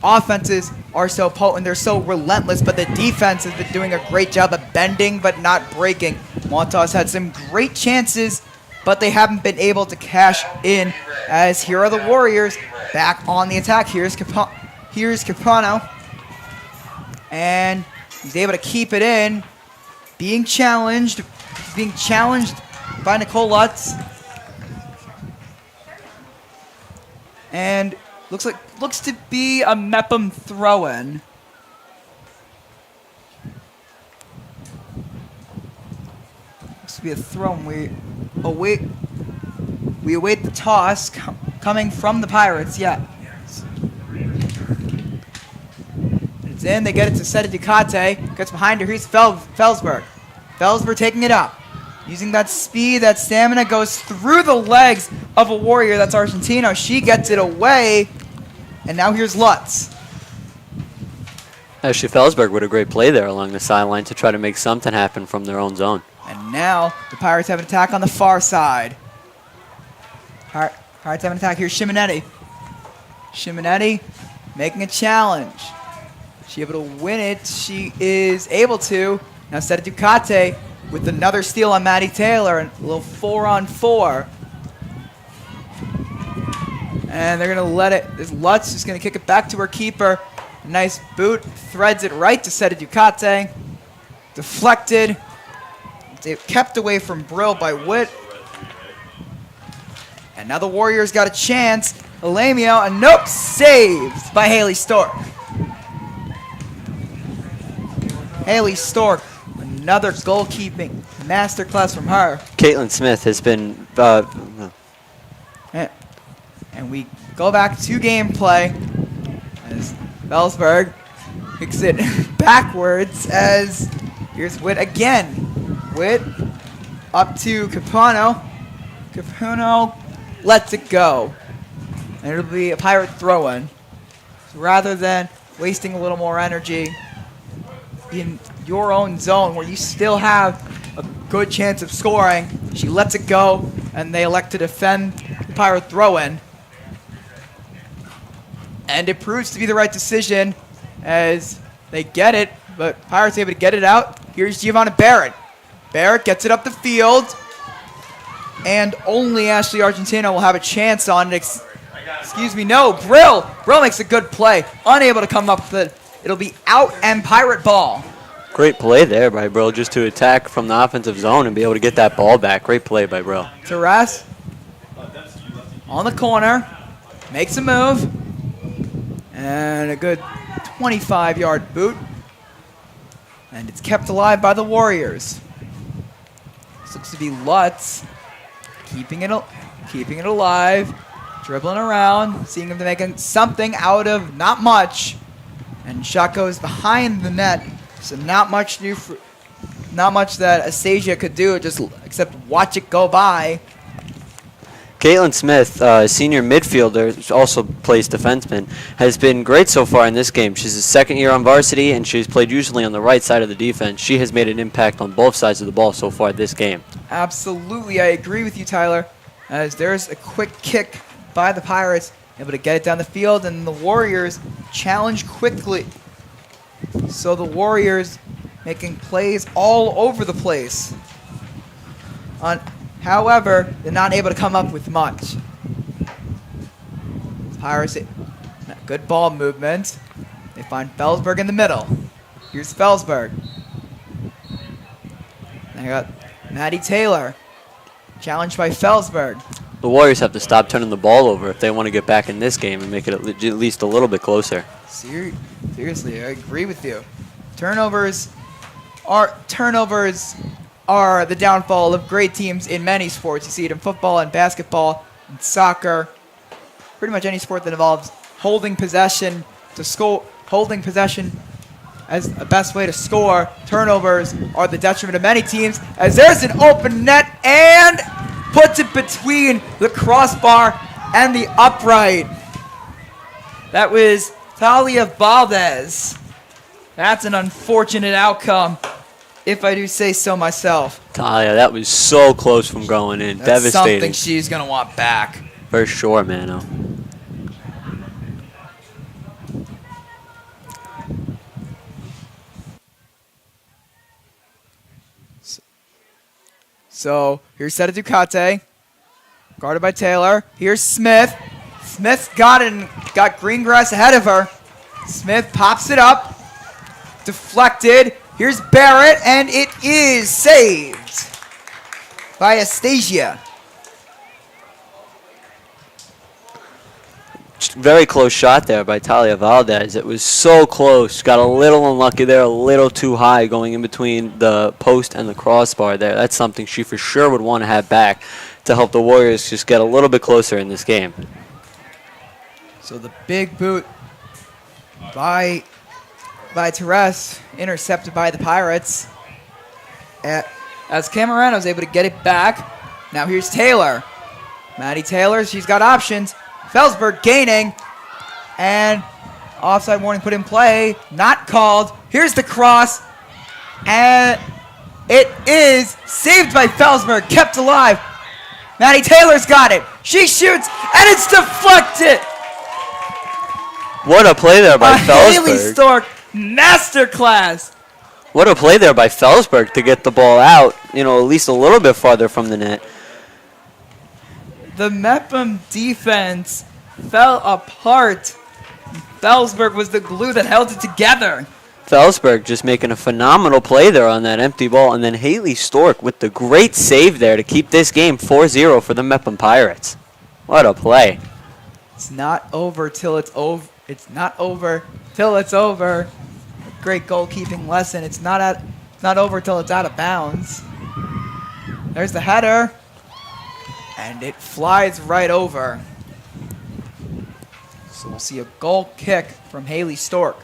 offenses are so potent. They're so relentless, but the defense has been doing a great job of bending but not breaking. Wantagh's had some great chances, but they haven't been able to cash in, as here are the Warriors back on the attack. Here's Capano, and he's able to keep it in, being challenged by Nicole Lutz, and looks to be a Mepham throw-in. Looks to be a throw-in. We await the toss coming from the Pirates. Yeah. It's in. They get it to Ducati. Gets behind her. Here's Feldsberg. Feldsberg taking it up. Using that speed, that stamina, goes through the legs of a Warrior. That's Argentino. She gets it away. And now here's Lutz. Actually, Feldsberg with a great play there along the sideline to try to make something happen from their own zone. And now the Pirates have an attack on the far side. Pirates have an attack. Here's Simonetti. Simonetti making a challenge. She able to win it. She is able to. Now Ducati with another steal on Madison Taylor. A little 4-on-4. And they're going to let it. This Lutz is going to kick it back to her keeper. Nice boot. Threads it right to Ducati. Deflected. Kept away from Brill by Witt. And now the Warriors got a chance. Alamio, and nope, saved by Haley Stork. Haley Stork, another goalkeeping masterclass from her. Caitlin Smith has been... And we go back to gameplay as Feldsberg kicks it backwards, as here's Witt again. Witt up to Capano. Capano lets it go. And it'll be a Pirate throw-in. So rather than wasting a little more energy in your own zone where you still have a good chance of scoring, she lets it go, and they elect to defend the Pirate throw-in. And it proves to be the right decision as they get it, but Pirates able to get it out. Here's Giovanna Barrett. Barrett gets it up the field, and only Ashley Argentino will have a chance on it. Excuse me, no, Brill. Brill makes a good play. Unable to come up with it. It'll be out and Pirate ball. Great play there by Brill, just to attack from the offensive zone and be able to get that ball back. Great play by Brill. Taras on the corner, makes a move. And a good 25-yard boot. And it's kept alive by the Warriors. This looks to be Lutz keeping it alive, dribbling around, seeing if they're making something out of not much. And shot goes behind the net, so not much that Asasia could do, just except watch it go by. Caitlin Smith, senior midfielder, also plays defenseman, has been great so far in this game. She's a second year on varsity, and she's played usually on the right side of the defense. She has made an impact on both sides of the ball so far this game. Absolutely, I agree with you, Tyler, as there's a quick kick by the Pirates, able to get it down the field, and the Warriors challenge quickly. So the Warriors making plays all over the place. However, they're not able to come up with much. Pirates, good ball movement. They find Feldsberg in the middle. Here's Feldsberg. They got Maddie Taylor, challenged by Feldsberg. The Warriors have to stop turning the ball over if they want to get back in this game and make it at least a little bit closer. Seriously, I agree with you. Turnovers are the downfall of great teams in many sports. You see it in football and basketball and soccer. Pretty much any sport that involves holding possession to score, holding possession as the best way to score. Turnovers are the detriment of many teams, as there's an open net and puts it between the crossbar and the upright. That was Thalia Valdez. That's an unfortunate outcome, if I do say so myself. Talia, that was so close from going in. That's Devastating. something she's going to want back. For sure, Mano. So here's Sara Ducati, guarded by Taylor. Here's Smith. Smith got Greengrass ahead of her. Smith pops it up, deflected. Here's Barrett, and it is saved by Astasia. Very close shot there by Talia Valdez. It was so close. Got a little unlucky there, a little too high going in between the post and the crossbar there. That's something she for sure would want to have back to help the Warriors just get a little bit closer in this game. So the big boot by Teres, intercepted by the Pirates. As Camerano is able to get it back. Now here's Taylor. Maddie Taylor, she's got options. Feldsberg gaining, and offside warning put in play, not called. Here's the cross, and it is saved by Feldsberg, kept alive. Maddie Taylor's got it. She shoots, and it's deflected. What a play there by Feldsberg. Haley Stork, masterclass. What a play there by Feldsberg to get the ball out, at least a little bit farther from the net. The Mepham defense fell apart. Feldsberg was the glue that held it together. Feldsberg just making a phenomenal play there on that empty ball, and then Haley Stork with the great save there to keep this game 4-0 for the Mepham Pirates. What a play. It's not over till it's over. It's not over till it's over. A great goalkeeping lesson. It's not over till it's out of bounds. There's the header. And it flies right over. So we'll see a goal kick from Haley Stork.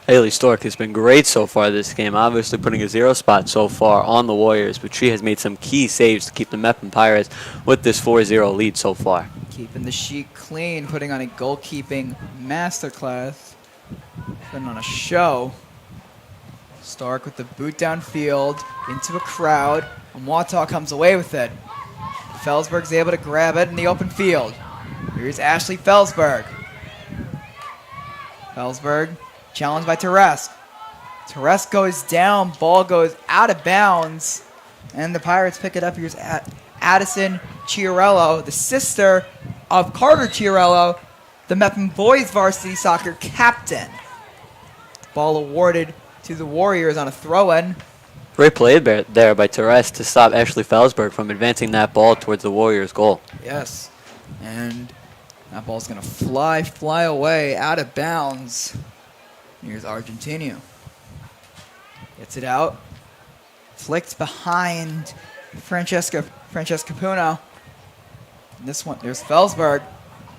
Haley Stork has been great so far this game, obviously putting a 0 spot so far on the Warriors, but she has made some key saves to keep the Mepham Pirates with this 4-0 lead so far. Keeping the sheet clean, putting on a goalkeeping masterclass. Putting on a show. Stark with the boot downfield into a crowd, and Wantagh comes away with it. Feldsberg's able to grab it in the open field. Here's Ashley Feldsberg. Feldsberg challenged by Teres. Teres goes down, ball goes out of bounds, and the Pirates pick it up. Here's Addison Chiarello, the sister of Carter Chiarello, the Mepham boys varsity soccer captain. Ball awarded to the Warriors on a throw-in. Great play there by Teres to stop Ashley Feldsberg from advancing that ball towards the Warriors' goal. Yes, and that ball's going to fly away out of bounds. Here's Argentina. Gets it out. Flicked behind Francesca Puno. And this one, there's Feldsberg.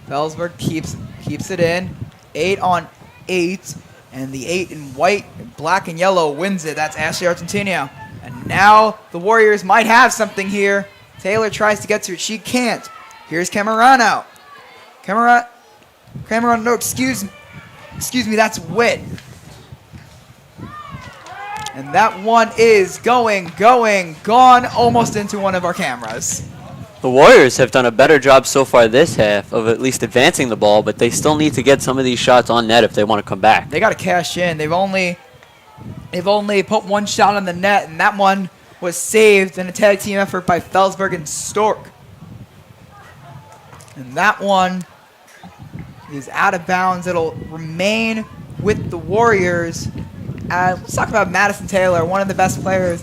Feldsberg keeps it in. 8 on 8. And the 8 in white, black, and yellow wins it. That's Ashley Argentino. And now the Warriors might have something here. Taylor tries to get to it. She can't. Here's Camerano. Camerano, no, excuse me, that's Witt. And that one is gone almost into one of our cameras. The Warriors have done a better job so far this half of at least advancing the ball, but they still need to get some of these shots on net if they want to come back. They got to cash in. They've only put one shot on the net, and that one was saved in a tag team effort by Feldsberg and Stork. And that one is out of bounds. It'll remain with the Warriors. Let's talk about Madison Taylor, one of the best players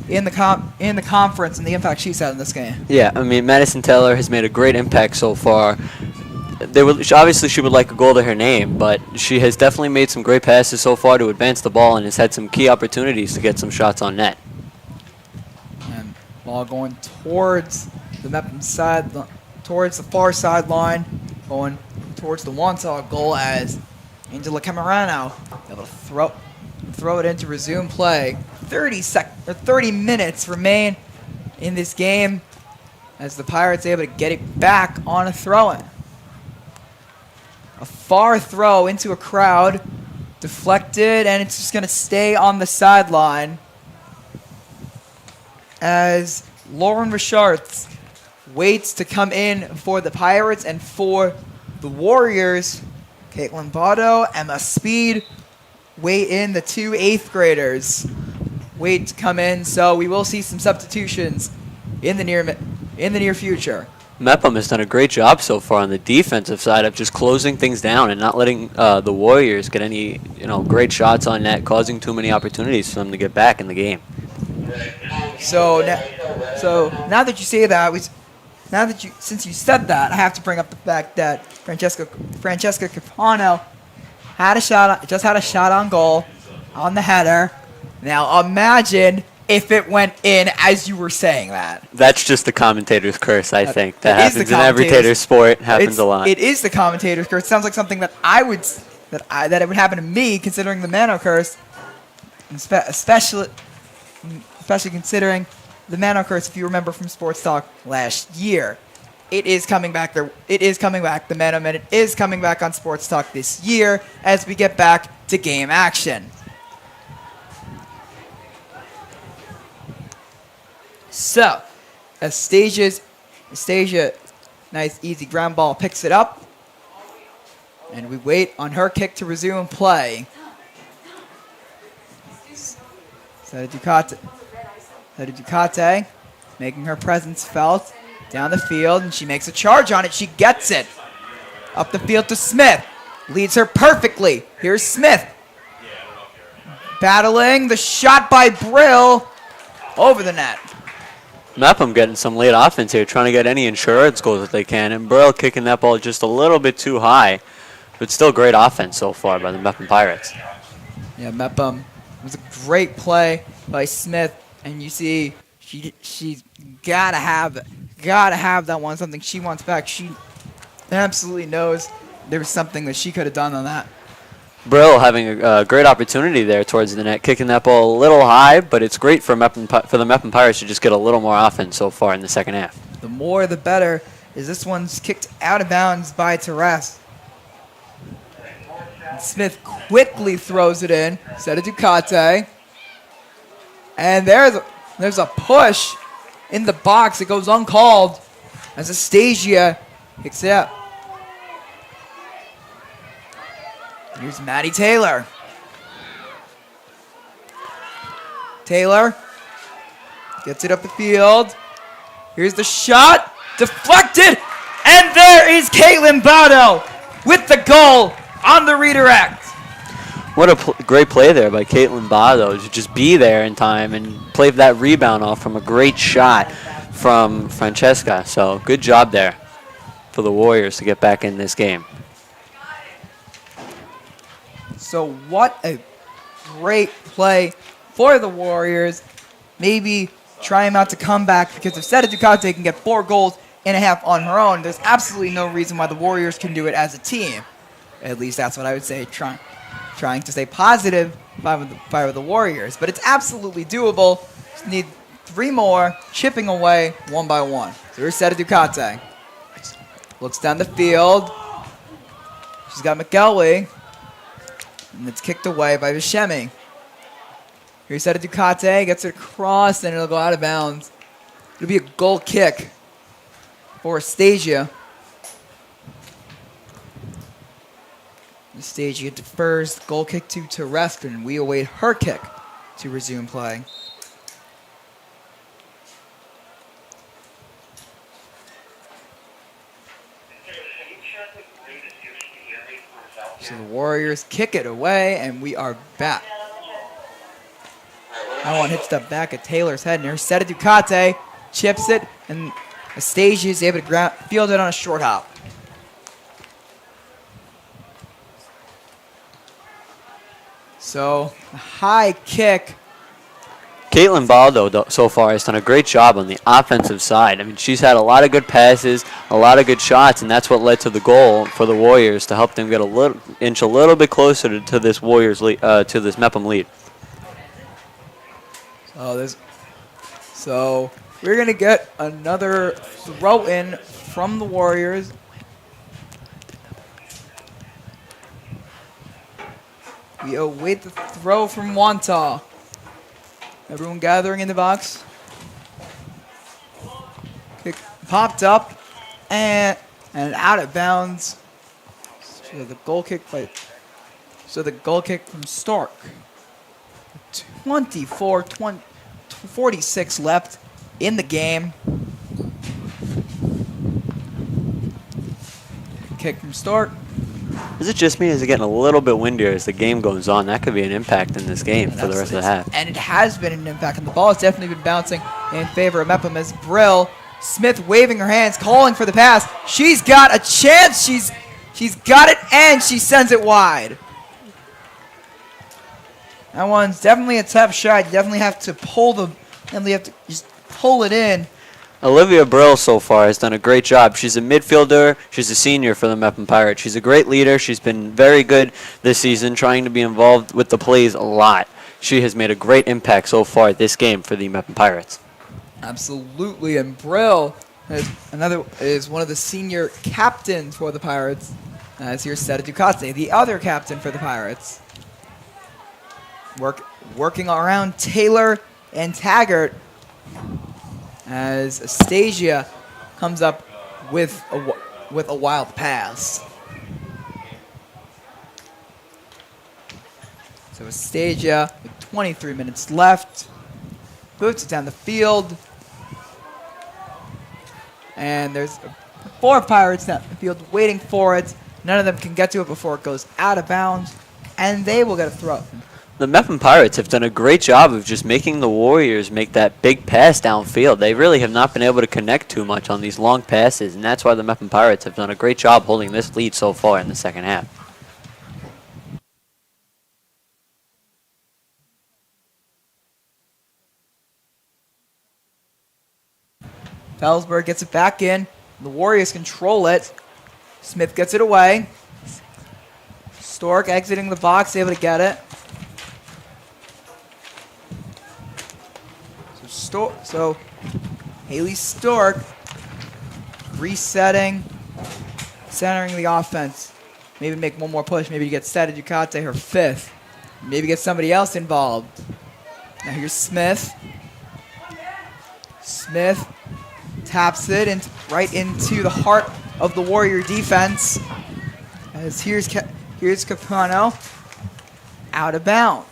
in the conference, and the impact she's had in this game. Yeah, I mean, Madison Taylor has made a great impact so far. Obviously, she would like a goal to her name, but she has definitely made some great passes so far to advance the ball and has had some key opportunities to get some shots on net. And ball going towards the Mepham side, towards the far sideline, going towards the Wantagh goal as Angela Camerano able to throw it in to resume play. 30 minutes remain in this game as the Pirates are able to get it back on a throw-in. A far throw into a crowd, deflected, and it's just going to stay on the sideline as Lauren Richards waits to come in for the Pirates, and for the Warriors, Caitlin Botto, Emma Speed wait in. The two 8th graders wait to come in, so we will see some substitutions in the near future. Mepham has done a great job so far on the defensive side of just closing things down and not letting the Warriors get any great shots on net, causing too many opportunities for them to get back in the game. So now that you say that, since you said that, I have to bring up the fact that Francesca Capano just had a shot on goal on the header. Now imagine if it went in as you were saying that. That's just the commentator's curse, I think. That happens in every commentator's tater sport. Happens a lot. It is the commentator's curse. It sounds like something that that it would happen to me, considering the Mano curse, especially considering the Mano curse. If you remember from Sports Talk last year, it is coming back. It is coming back. The Mano Minute is coming back on Sports Talk this year as we get back to game action. So, Astasia, nice easy ground ball, picks it up. And we wait on her kick to resume play. Sara Ducati making her presence felt down the field, and she makes a charge on it. She gets it. Up the field to Smith. Leads her perfectly. Here's Smith. Battling the shot by Brill over the net. Mepham getting some late offense here, trying to get any insurance goals that they can, and Burrell kicking that ball just a little bit too high, but still great offense so far by the Mepham Pirates. Yeah, Mepham was a great play by Smith, and you see she's gotta have that one, something she wants back. She absolutely knows there was something that she could have done on that. Brill having a great opportunity there towards the net, kicking that ball a little high, but it's great for the Mepham Pirates to just get a little more offense so far in the second half. The more the better, as this one's kicked out of bounds by Teres. Smith quickly throws it in, Sara Ducati. And there's a push in the box. It goes uncalled as Astasia kicks it up. Here's Maddie Taylor. Taylor gets it up the field. Here's the shot. Deflected. And there is Caitlin Botto with the goal on the redirect. What a great play there by Caitlin Botto to just be there in time and play that rebound off from a great shot from Francesca. So good job there for the Warriors to get back in this game. So what a great play for the Warriors. Maybe trying not to come back, because if Sara Ducati can get 4 goals and a half on her own, there's absolutely no reason why the Warriors can do it as a team. At least that's what I would say, trying to stay positive by the Warriors. But it's absolutely doable. Just need 3 more, chipping away one by one. So here's Sara Ducati. Looks down the field. She's got McElwee. And it's kicked away by Buscemi. Here's Sara Ducati, gets it across, and it'll go out of bounds. It'll be a goal kick for Astasia. Astasia defers, goal kick to Teres, and we await her kick to resume play. So the Warriors kick it away, and we are back. That one hits the back of Taylor's head, and here's Sara Ducati, chips it, and Astasia is able to field it on a short hop. So, a high kick. Caitlin Baldo, so far, has done a great job on the offensive side. I mean, she's had a lot of good passes, a lot of good shots, and that's what led to the goal for the Warriors to help them get a little bit cleaser to this Warriors lead, to this Mepham lead. So we're gonna get another throw in from the Warriors. We await the throw from Wantagh. Everyone gathering in the box. Kick popped up and out of bounds. So the goal kick from Stark. 46 left in the game. Kick from Stark. Is it just me, or is it getting a little bit windier as the game goes on? That could be an impact in this game for the rest of the half. And it has been an impact, and the ball has definitely been bouncing in favor of Mepham as Brill, Smith waving her hands, calling for the pass. She's got a chance. She's got it, and she sends it wide. That one's definitely a tough shot. You definitely have to just pull it in. Olivia Brill so far has done a great job. She's a midfielder. She's a senior for the Mepham Pirates. She's a great leader. She's been very good this season, trying to be involved with the plays a lot. She has made a great impact so far this game for the Mepham Pirates. Absolutely, and Brill is one of the senior captains for the Pirates. As here's Sara Ducati, the other captain for the Pirates. Working around Taylor and Taggart as Astasia comes up with a wild pass. So Astasia with 23 minutes left boots it down the field, and there's 4 Pirates down the field waiting for it. None of them can get to it before it goes out of bounds, and they will get a throw. The Mepham Pirates have done a great job of just making the Warriors make that big pass downfield. They really have not been able to connect too much on these long passes, and that's why the Mepham Pirates have done a great job holding this lead so far in the second half. Feldsberg gets it back in. The Warriors control it. Smith gets it away. Stork exiting the box, able to get it. So Haley Stork resetting, centering the offense. Maybe make one more push. Maybe get Sara Ducati her 5th. Maybe get somebody else involved. Now here's Smith. Smith taps it right into the heart of the Warrior defense. As here's Capano out of bounds.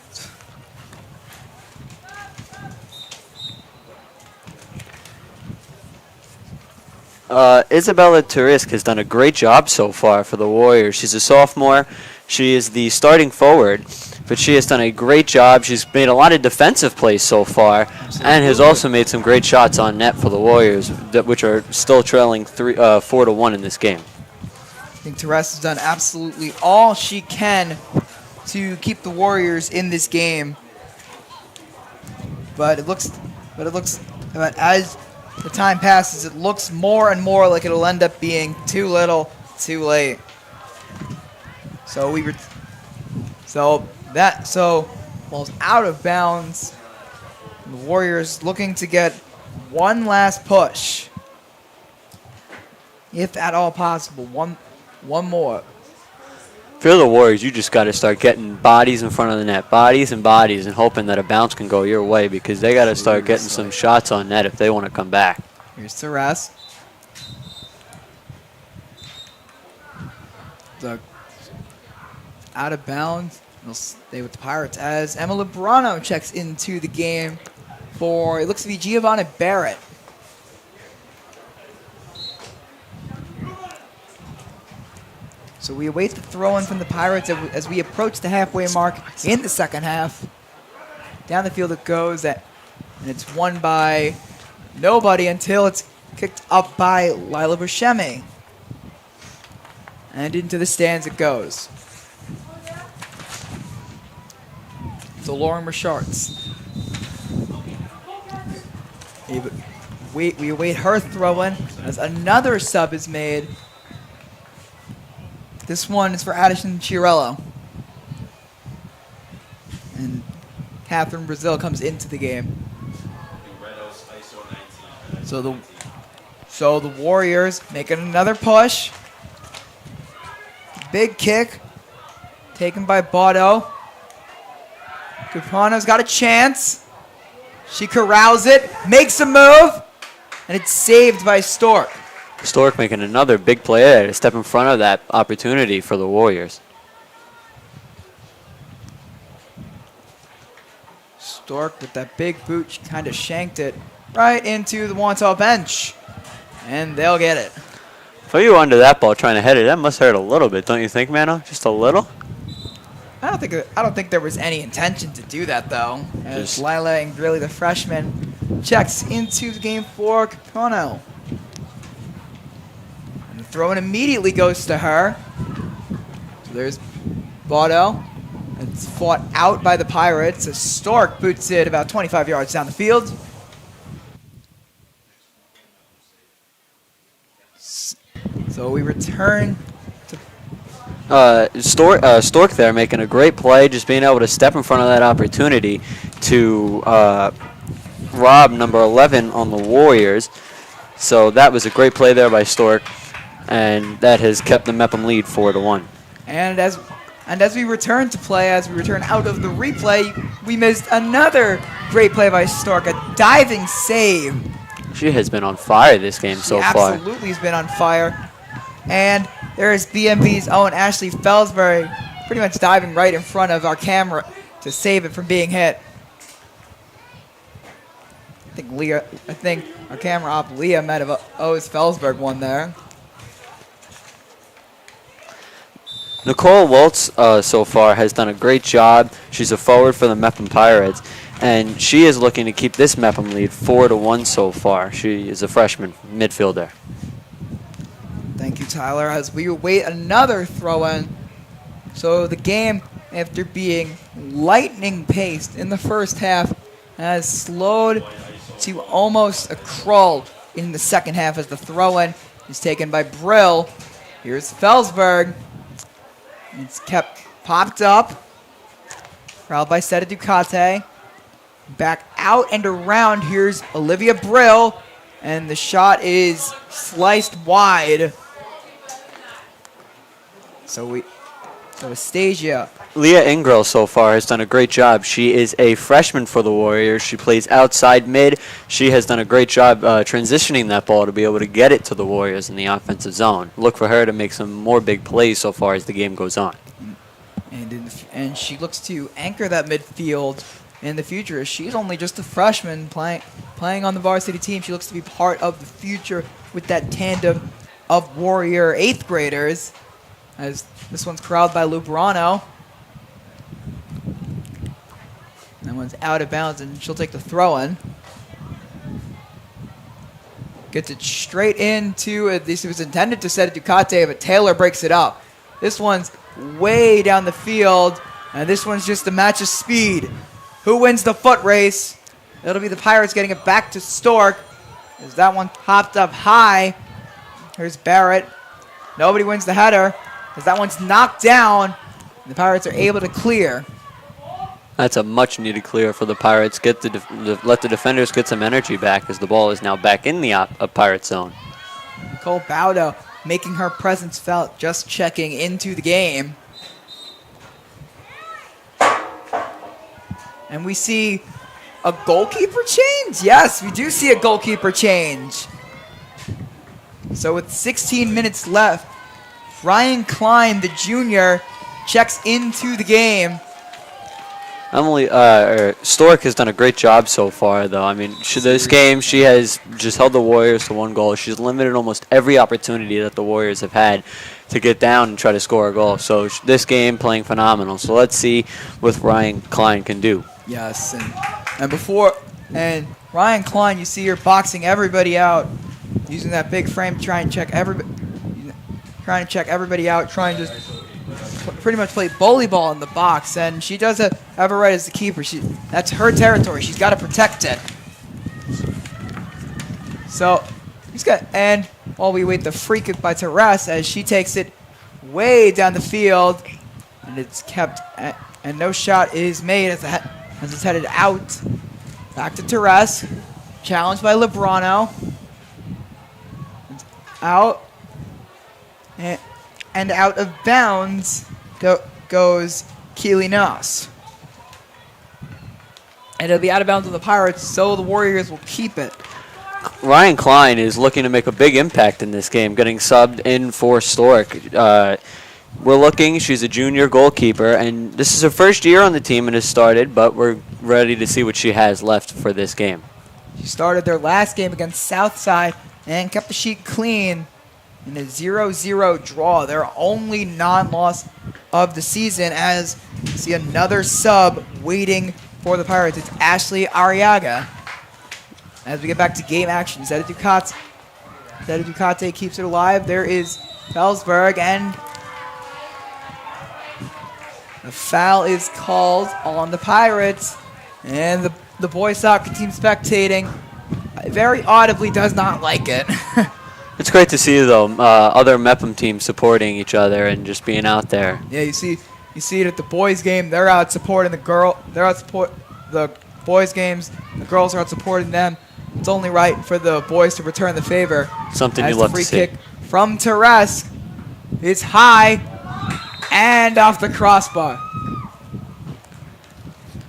Isabella Turisk has done a great job so far for the Warriors. She's a sophomore. She is the starting forward, but she has done a great job. She's made a lot of defensive plays so far, and has also made some great shots on net for the Warriors, which are still trailing 4-1 in this game. I think Therese has done absolutely all she can to keep the Warriors in this game, but as the time passes, it looks more and more like it'll end up being too little, too late. So ball's out of bounds. The Warriors looking to get one last push, if at all possible. One more. If you're the Warriors, you just got to start getting bodies in front of the net, bodies, and hoping that a bounce can go your way, because they got to start getting some shots on net if they want to come back. Here's Therese. Out of bounds. They'll stay with the Pirates as Emma Lebrano checks into the game for, it looks to be Giovanna Barrett. So we await the throw-in from the Pirates as we approach the halfway mark in the second half. Down the field it goes, and it's won by nobody until it's kicked up by Lila Buscemi. And into the stands it goes. So Lauren Richards. We await her throw-in as another sub is made. This one is for Addison Chiarello. And Catherine Brazil comes into the game. So the Warriors making another push. Big kick. Taken by Botto. Caprano's got a chance. She corrals it. Makes a move. And it's saved by Stork. Stork making another big play there to step in front of that opportunity for the Warriors. Stork with that big boot, she kind of shanked it right into the Wantagh bench. And they'll get it. For you under that ball trying to head it, that must hurt a little bit, don't you think, Mano? Just a little? I don't think there was any intention to do that though. As Lila and Grilly, the freshman, checks into the game for Caprano. And the throw-in immediately goes to her. So there's Botto. It's fought out by the Pirates as Stork boots it about 25 yards down the field. So we return to Stork there making a great play, just being able to step in front of that opportunity to rob number 11 on the Warriors. So that was a great play there by Stork, and that has kept the Mepham lead 4-1. And as we return to play, as we return out of the replay, we missed another great play by Stork, a diving save. She has been on fire this game so far. Absolutely has been on fire. And there is BMB's own Ashley Feldsberg pretty much diving right in front of our camera to save it from being hit. I think our camera op Leah might have owes Feldsberg one there. Nicole Waltz so far has done a great job. She's a forward for the Mepham Pirates, and she is looking to keep this Mepham lead 4-1 so far. She is a freshman midfielder. Thank you, Tyler, as we await another throw-in. So the game, after being lightning-paced in the first half, has slowed to almost a crawl in the second half as the throw-in is taken by Brill. Here's Feldsberg. It's kept popped up. Corralled by Sara Ducati. Back out and around. Here's Olivia Brill. And the shot is sliced wide. So Astasia. Leah Ingrell so far has done a great job. She is a freshman for the Warriors. She plays outside mid. She has done a great job transitioning that ball to be able to get it to the Warriors in the offensive zone. Look for her to make some more big plays so far as the game goes on. And she looks to anchor that midfield in the future. She's only just a freshman playing on the varsity team. She looks to be part of the future with that tandem of Warrior 8th graders. As this one's corralled by Lubrano. That one's out of bounds, and she'll take the throw-in. Gets it straight into it. This was intended to set a Ducati, but Taylor breaks it up. This one's way down the field, and this one's just a match of speed. Who wins the foot race? It'll be the Pirates getting it back to Stork. As that one popped up high. Here's Barrett. Nobody wins the header. As that one's knocked down, the Pirates are able to clear. That's a much-needed clear for the Pirates. Let the defenders get some energy back as the ball is now back in the Pirate zone. Nicole Baudo making her presence felt, just checking into the game. And we see a goalkeeper change? Yes, we do see a goalkeeper change. So with 16 minutes left, Ryan Klein, the junior, checks into the game. Stork has done a great job so far, though. I mean, this game, she has just held the Warriors to 1 goal. She's limited almost every opportunity that the Warriors have had. to get down and try to score a goal. So this game playing phenomenal. So let's see what Ryan Klein can do. Yes, and Ryan Klein, you see her boxing everybody out, using that big frame to try and check everybody out, trying to just pretty much play bully ball in the box. And she does have a right as the keeper. That's her territory. She's got to protect it. So and while we wait the free kick by Therese as she takes it way down the field, and it's kept, and no shot is made as it's headed out. Back to Therese, challenged by Lebrano. Out, and out of bounds goes Keely Noss. And it'll be out of bounds of the Pirates, so the Warriors will keep it. Ryan Klein is looking to make a big impact in this game, getting subbed in for Stork. We're looking, she's a junior goalkeeper, and this is her first year on the team and has started, but we're ready to see what she has left for this game. She started their last game against Southside and kept the sheet clean in a 0-0 draw. Their only non-loss of the season, as you see another sub waiting for the Pirates. It's Ashley Arriaga. As we get back to game action, Zeta Ducati keeps it alive. There is Feldsberg, and the foul is called on the Pirates. And the boys soccer team spectating very audibly does not like it. It's great to see, though, other Mepham teams supporting each other and just being out there. Yeah, you see it at the boys' game. They're out supporting the boys' games. The girls are out supporting them. It's only right for the boys to return the favor. Something you love to see. The free kick from Therese is high and off the crossbar.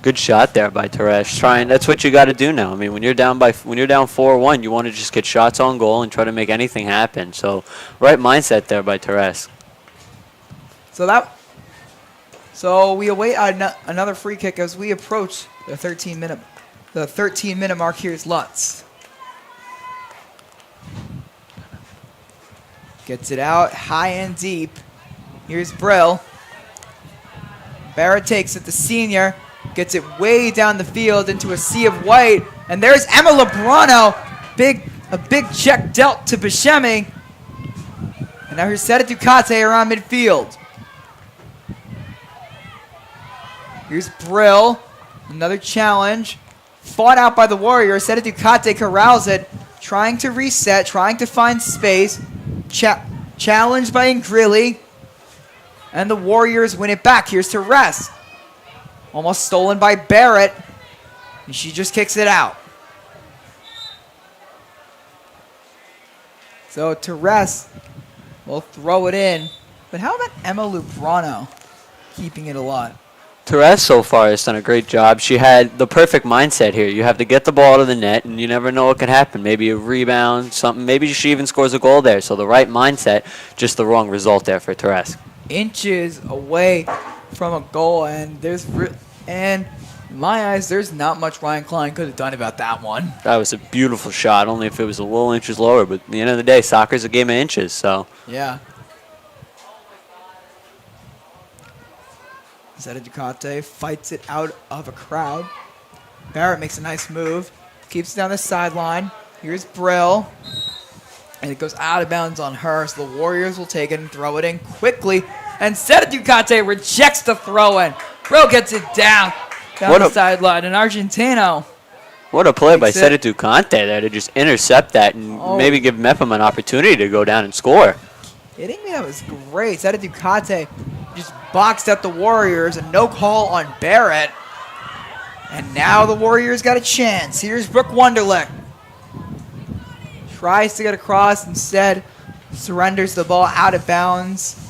Good shot there by Therese. That's what you got to do now. I mean, when you're down 4-1, you want to just get shots on goal and try to make anything happen. So, right mindset there by Therese. So we await another free kick as we approach the 13-minute mark. Here's Lutz. Gets it out high and deep. Here's Brill. Barrett takes it, the senior. Gets it way down the field into a sea of white. And there's Emma Lebrano. A big check dealt to Buscemi. And now here's Seta Ducati around midfield. Here's Brill. Another challenge. Fought out by the Warriors. Seta Ducati corrals it. Trying to reset. Trying to find space. Challenged by Ingrilli. And the Warriors win it back. Here's Therese. Almost stolen by Barrett. And she just kicks it out. So Therese will throw it in. But how about Emma Lubrano keeping it alive? Therese so far has done a great job. She had the perfect mindset here. You have to get the ball to the net, and you never know what could happen. Maybe a rebound, something. Maybe she even scores a goal there. So the right mindset, just the wrong result there for Therese. Inches away from a goal, and in my eyes, there's not much Ryan Klein could have done about that one. That was a beautiful shot, only if it was a little inches lower. But at the end of the day, soccer's a game of inches. So yeah. Zeta Ducati fights it out of a crowd. Barrett makes a nice move. Keeps it down the sideline. Here's Brill. And it goes out of bounds on her. So the Warriors will take it and throw it in quickly. And Zeta Ducati rejects the throw in. Brill gets it down the sideline. And Argentino. What a play by Seta Ducati there to just intercept that and maybe give Mepham an opportunity to go down and score. Kidding me? That was great. Zeta Ducati just boxed out the Warriors, and no call on Barrett. And now the Warriors got a chance. Here's Brooke Wunderlich. Tries to get across, instead surrenders the ball out of bounds.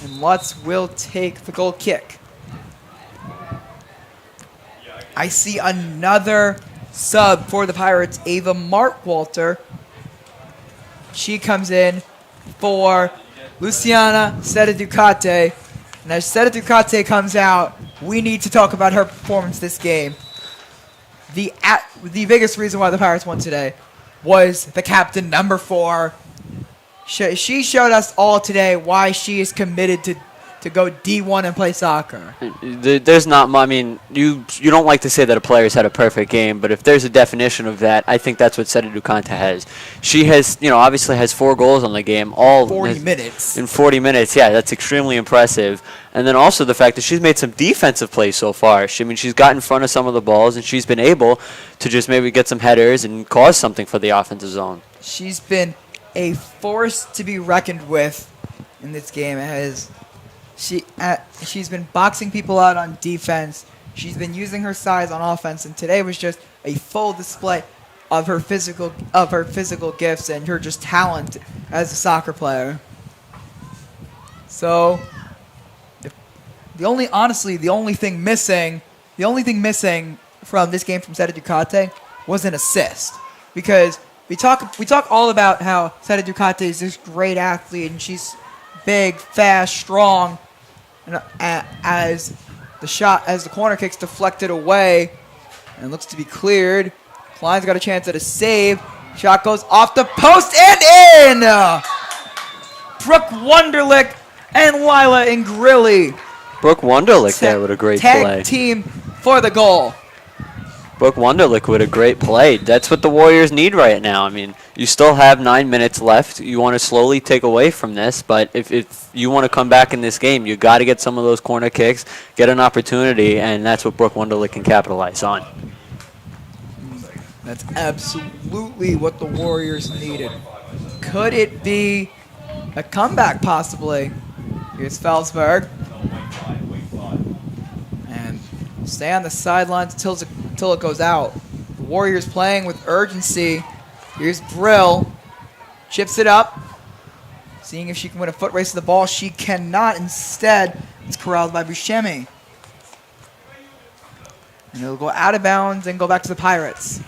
And Lutz will take the goal kick. I see another sub for the Pirates, Ava Markwalter. She comes in for Luciana Seta Ducati. And as Seta Ducati comes out, we need to talk about her performance this game. The biggest reason why the Pirates won today was the captain, number 4, she showed us all today why she is committed to go D1 and play soccer. There's not. I mean, you don't like to say that a player's had a perfect game, but if there's a definition of that, I think that's what Sara Ducati has. She has, obviously has 4 goals on the game, all 40 minutes. In 40 minutes, yeah, that's extremely impressive. And then also the fact that she's made some defensive plays so far. She's got in front of some of the balls, and she's been able to just maybe get some headers and cause something for the offensive zone. She's been a force to be reckoned with in this game. She's been boxing people out on defense. She's been using her size on offense, and today was just a full display of her physical gifts and her just talent as a soccer player. So, the only thing missing from this game from Sara Ducati was an assist, because we talk all about how Sara Ducati is this great athlete and she's big, fast, strong. And as the corner kick's deflected away and looks to be cleared, Klein's got a chance at a save. Shot goes off the post and in! Brooke Wunderlich and Lila Ingrilli. Brooke Wunderlich there with a great play. Tag team for the goal. Brooke Wunderlich with a great play. That's what the Warriors need right now. I mean, you still have 9 minutes left. You want to slowly take away from this, but if you want to come back in this game, you got to get some of those corner kicks, get an opportunity, and that's what Brooke Wunderlich can capitalize on. That's absolutely what the Warriors needed. Could it be a comeback possibly? Here's Feldsberg. And stay on the sidelines until it goes out. The Warriors playing with urgency. Here's Brill. Chips it up. Seeing if she can win a foot race to the ball. She cannot. Instead, it's corralled by Buscemi. And it'll go out of bounds and go back to the Pirates.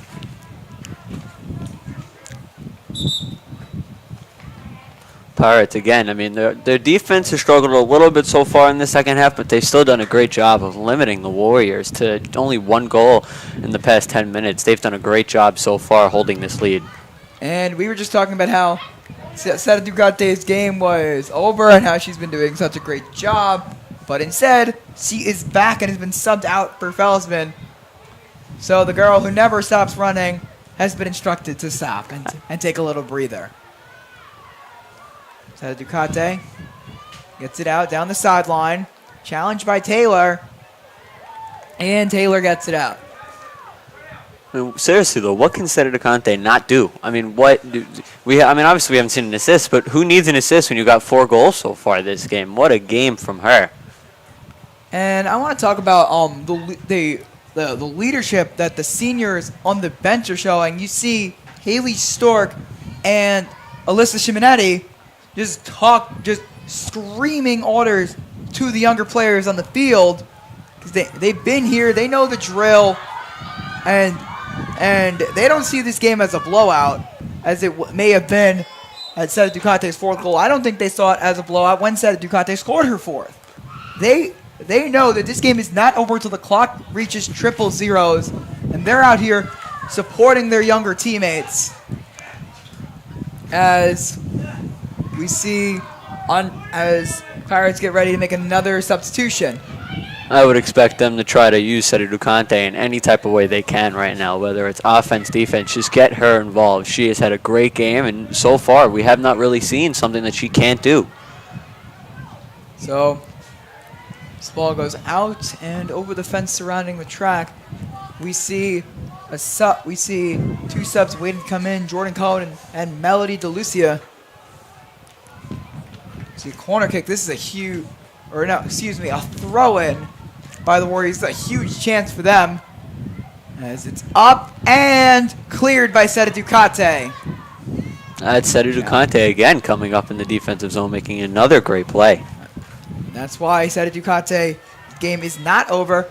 Pirates, again, I mean, their defense has struggled a little bit so far in the second half, but they've still done a great job of limiting the Warriors to only 1 goal in the past 10 minutes. They've done a great job so far holding this lead. And we were just talking about how Sara Ducati's game was over and how she's been doing such a great job. But instead, she is back and has been subbed out for Feldsberg. So the girl who never stops running has been instructed to stop and take a little breather. Sara Ducati gets it out down the sideline. Challenged by Taylor. And Taylor gets it out. I mean, seriously, though, what can Sara Ducati not do? I mean, obviously we haven't seen an assist, but who needs an assist when you got 4 goals so far this game? What a game from her. And I want to talk about the leadership that the seniors on the bench are showing. You see Haley Stork and Alyssa Simonetti just screaming orders to the younger players on the field, because they've been here, they know the drill, and they don't see this game as a blowout, as it may have been at Sara Ducati's 4th goal. I don't think they saw it as a blowout when Sara Ducati scored her 4th. They know that this game is not over till the clock reaches triple zeros, and they're out here supporting their younger teammates. As we see as Pirates get ready to make another substitution. I would expect them to try to use Sara Ducati in any type of way they can right now, whether it's offense, defense, just get her involved. She has had a great game, and so far we have not really seen something that she can't do. So this ball goes out and over the fence surrounding the track. We see 2 subs waiting to come in, Jordan Cohen and Melody DeLucia. See, corner kick. This is a throw-in by the Warriors. A huge chance for them, as it's up and cleared by Sara Ducati. That's Sara Ducati again coming up in the defensive zone, making another great play. That's why Sara Ducati game is not over,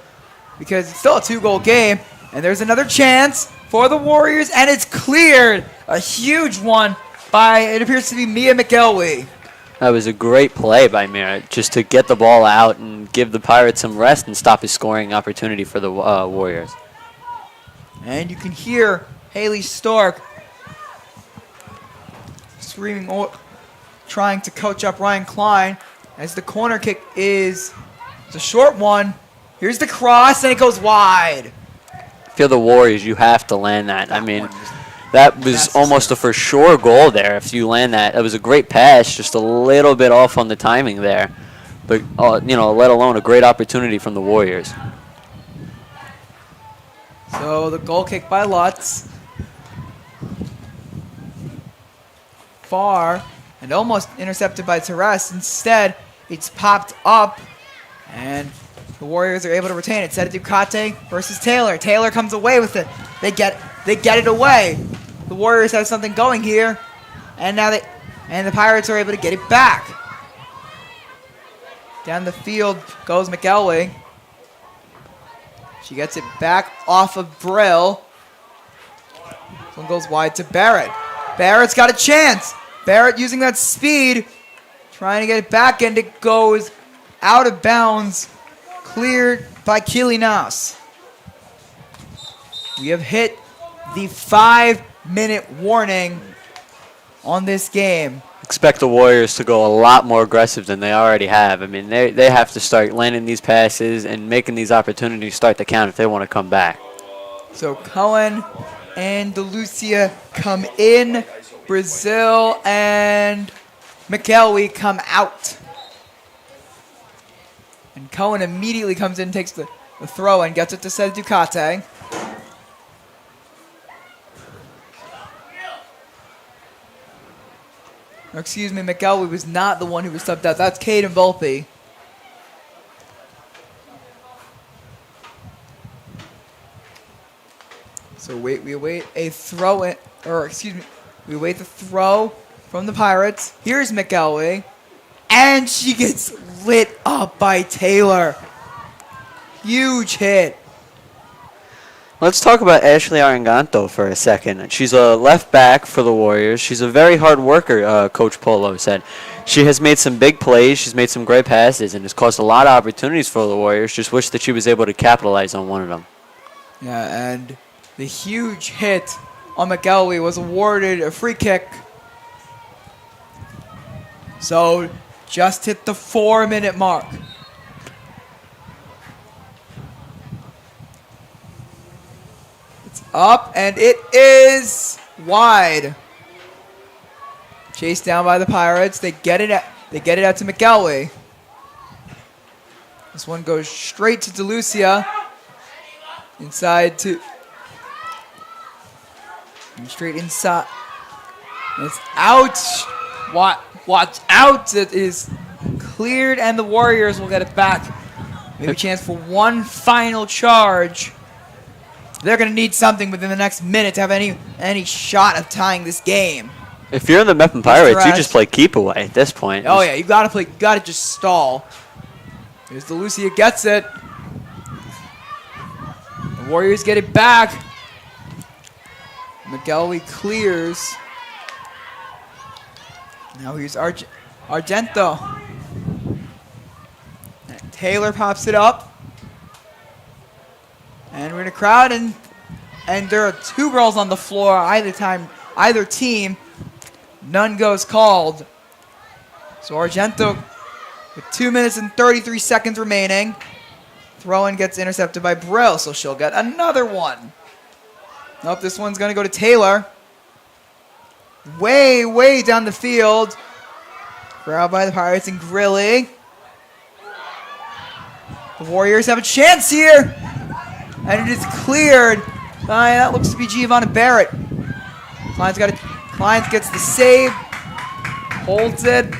because it's still a 2-goal game, and there's another chance for the Warriors, and it's cleared. A huge one by, it appears to be Mia McElwee. That was a great play by Merritt, just to get the ball out and give the Pirates some rest and stop his scoring opportunity for the Warriors. And you can hear Haley Stork screaming trying to coach up Ryan Klein as the corner kick is a short one. Here's the cross, and it goes wide. If you're the Warriors, you have to land that. I mean, that was almost a for sure goal there. If you land that, it was a great pass, just a little bit off on the timing there. But, let alone a great opportunity from the Warriors. So the goal kick by Lutz. Far and almost intercepted by Teres. Instead, it's popped up and the Warriors are able to retain it. Set it Ducati versus Taylor. Taylor comes away with it. They get it away. The Warriors have something going here, and now the Pirates are able to get it back. Down the field goes McElwee. She gets it back off of Brill. This one goes wide to Barrett. Barrett's got a chance. Barrett using that speed, trying to get it back, and it goes out of bounds. Cleared by Kilinas. We have hit the 5-minute warning on this game. Expect the Warriors to go a lot more aggressive than they already have. I mean, they have to start landing these passes and making these opportunities start to count if they want to come back. So Cohen and DeLucia come in. Brazil and McElwee come out. And Cohen immediately comes in, takes the throw, and gets it to Seth Ducati. Or excuse me, McElwee was not the one who was subbed out. That's Caden Volpe. So we await a throw, we await the throw from the Pirates. Here's McElwee. And she gets lit up by Taylor. Huge hit. Let's talk about Ashley Aranganto for a second. She's a left back for the Warriors. She's a very hard worker, Coach Polo said. She has made some big plays. She's made some great passes and has caused a lot of opportunities for the Warriors. Just wish that she was able to capitalize on one of them. Yeah, and the huge hit on McElwee was awarded a free kick. So just hit the 4-minute mark. It's up, and it is wide. Chased down by the Pirates. They get it out to McElwee. This one goes straight to DeLucia. Inside to... And straight inside. And it's out. Watch out. It is cleared, and the Warriors will get it back. Maybe a chance for one final charge. They're going to need something within the next minute to have any shot of tying this game. If you're in the Mepham Pirates, you just play keep away at this point. Oh, yeah. You got to just stall. Here's DeLucia gets it. The Warriors get it back. McElwee clears. Now here's Argento. And Taylor pops it up. And we're in a crowd, and there are 2 girls on the floor either team. None goes called. So Argento with 2 minutes and 33 seconds remaining. Throw-in gets intercepted by Brill, so she'll get another one. Nope, this one's going to go to Taylor. Way down the field. Grabbed by the Pirates and Grilly. The Warriors have a chance here. And it is cleared. That looks to be Giovanna Barrett. Klein gets the save. Holds it.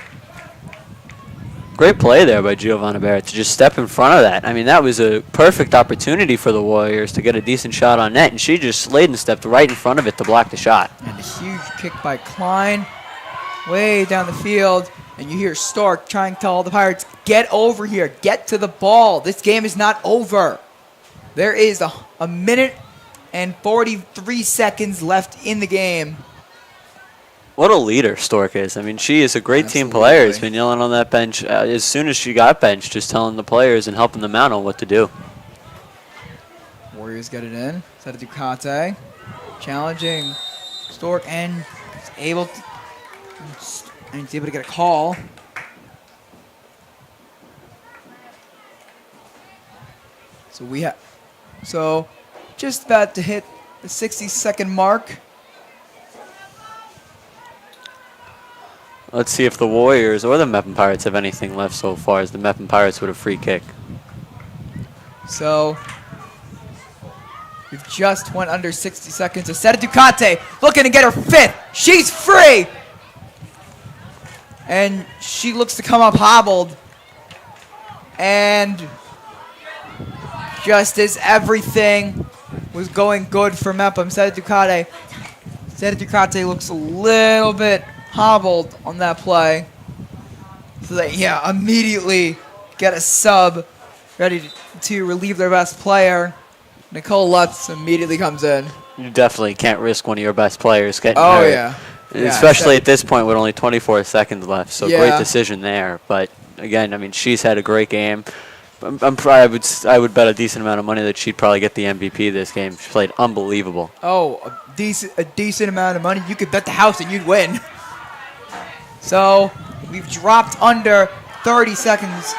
Great play there by Giovanna Barrett to just step in front of that. I mean, that was a perfect opportunity for the Warriors to get a decent shot on net, and she just slid and stepped right in front of it to block the shot. And a huge kick by Klein. Way down the field. And you hear Stork trying to tell all the Pirates, get over here. Get to the ball. This game is not over. There is a minute and 43 seconds left in the game. What a leader Stork is. I mean, she is a great team player. Has been yelling on that bench as soon as she got benched, just telling the players and helping them out on what to do. Warriors get it in. Set to Ducati. Challenging Stork and able to, And he's able to get a call. So just about to hit the 60-second mark. Let's see if the Warriors or the Mepham Pirates have anything left so far, as the Mepham Pirates with a free kick. So we've just went under 60 seconds. Sara Ducati looking to get her fifth. She's free. And she looks to come up hobbled. And just as everything was going good for Mepham, Sara Ducati looks a little bit hobbled on that play. So they, immediately get a sub ready to relieve their best player. Nicole Lutz immediately comes in. You definitely can't risk one of your best players getting Oh, hurt. yeah. Especially at this point with only 24 seconds left. So Yeah. great decision there. But again, I mean, she's had a great game. I would bet a decent amount of money that she'd probably get the MVP this game. She played unbelievable. Oh, a decent amount of money. You could bet the house and you'd win. So we've dropped under 30 seconds.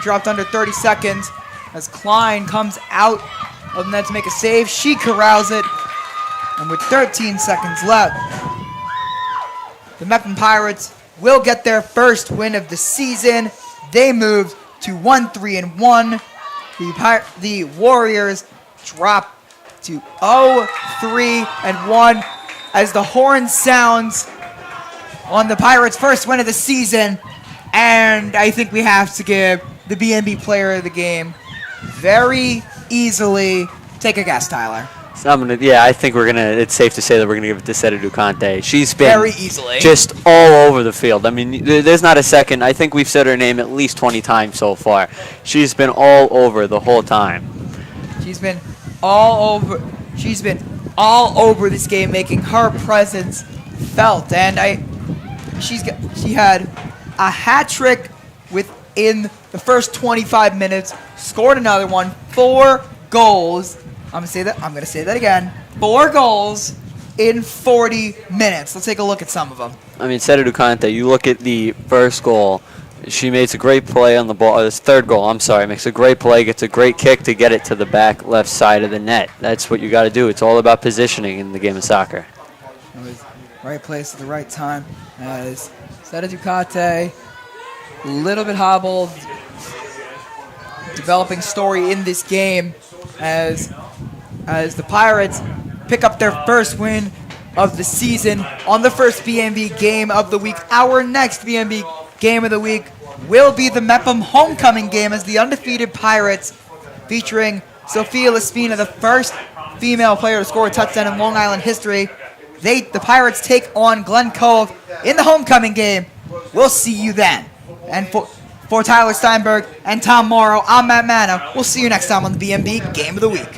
Dropped under 30 seconds as Klein comes out of the net to make a save. She corrals it. And with 13 seconds left, the Mepham Pirates will get their first win of the season. They move to 1-3-1. The Warriors drop to 0-3-1 as the horn sounds on the Pirates' first win of the season. And I think we have to give the BMB player of the game very easily. Take a guess, Tyler. So I think it's safe to say that we're going to give it to Sara Ducati. She's been Very easily. just all over the field. I mean, there's not a second. I think we've said her name at least 20 times so far. She's been all over the whole time. She's been all over. She's been all over this game, making her presence felt. And she had a hat trick within the first 25 minutes. Scored another one. 4 goals. I'm gonna say that again. 4 goals in 40 minutes. Let's take a look at some of them. I mean, Sara Ducati, you look at the first goal. She makes a great play on the ball. This third goal, makes a great play, gets a great kick to get it to the back left side of the net. That's what you got to do. It's all about positioning in the game of soccer. It was right place at the right time. As Sara Ducati, a little bit hobbled, developing story in this game as the Pirates pick up their first win of the season on the first BMB game of the week. Our next BMB game of the week will be the Mepham homecoming game as the undefeated Pirates, featuring Sophia Laspina, the first female player to score a touchdown in Long Island history. The Pirates take on Glen Cove in the homecoming game. We'll see you then. And for Tyler Steinberg and Tom Morrow, I'm Matt Mano. We'll see you next time on the BMB Game of the Week.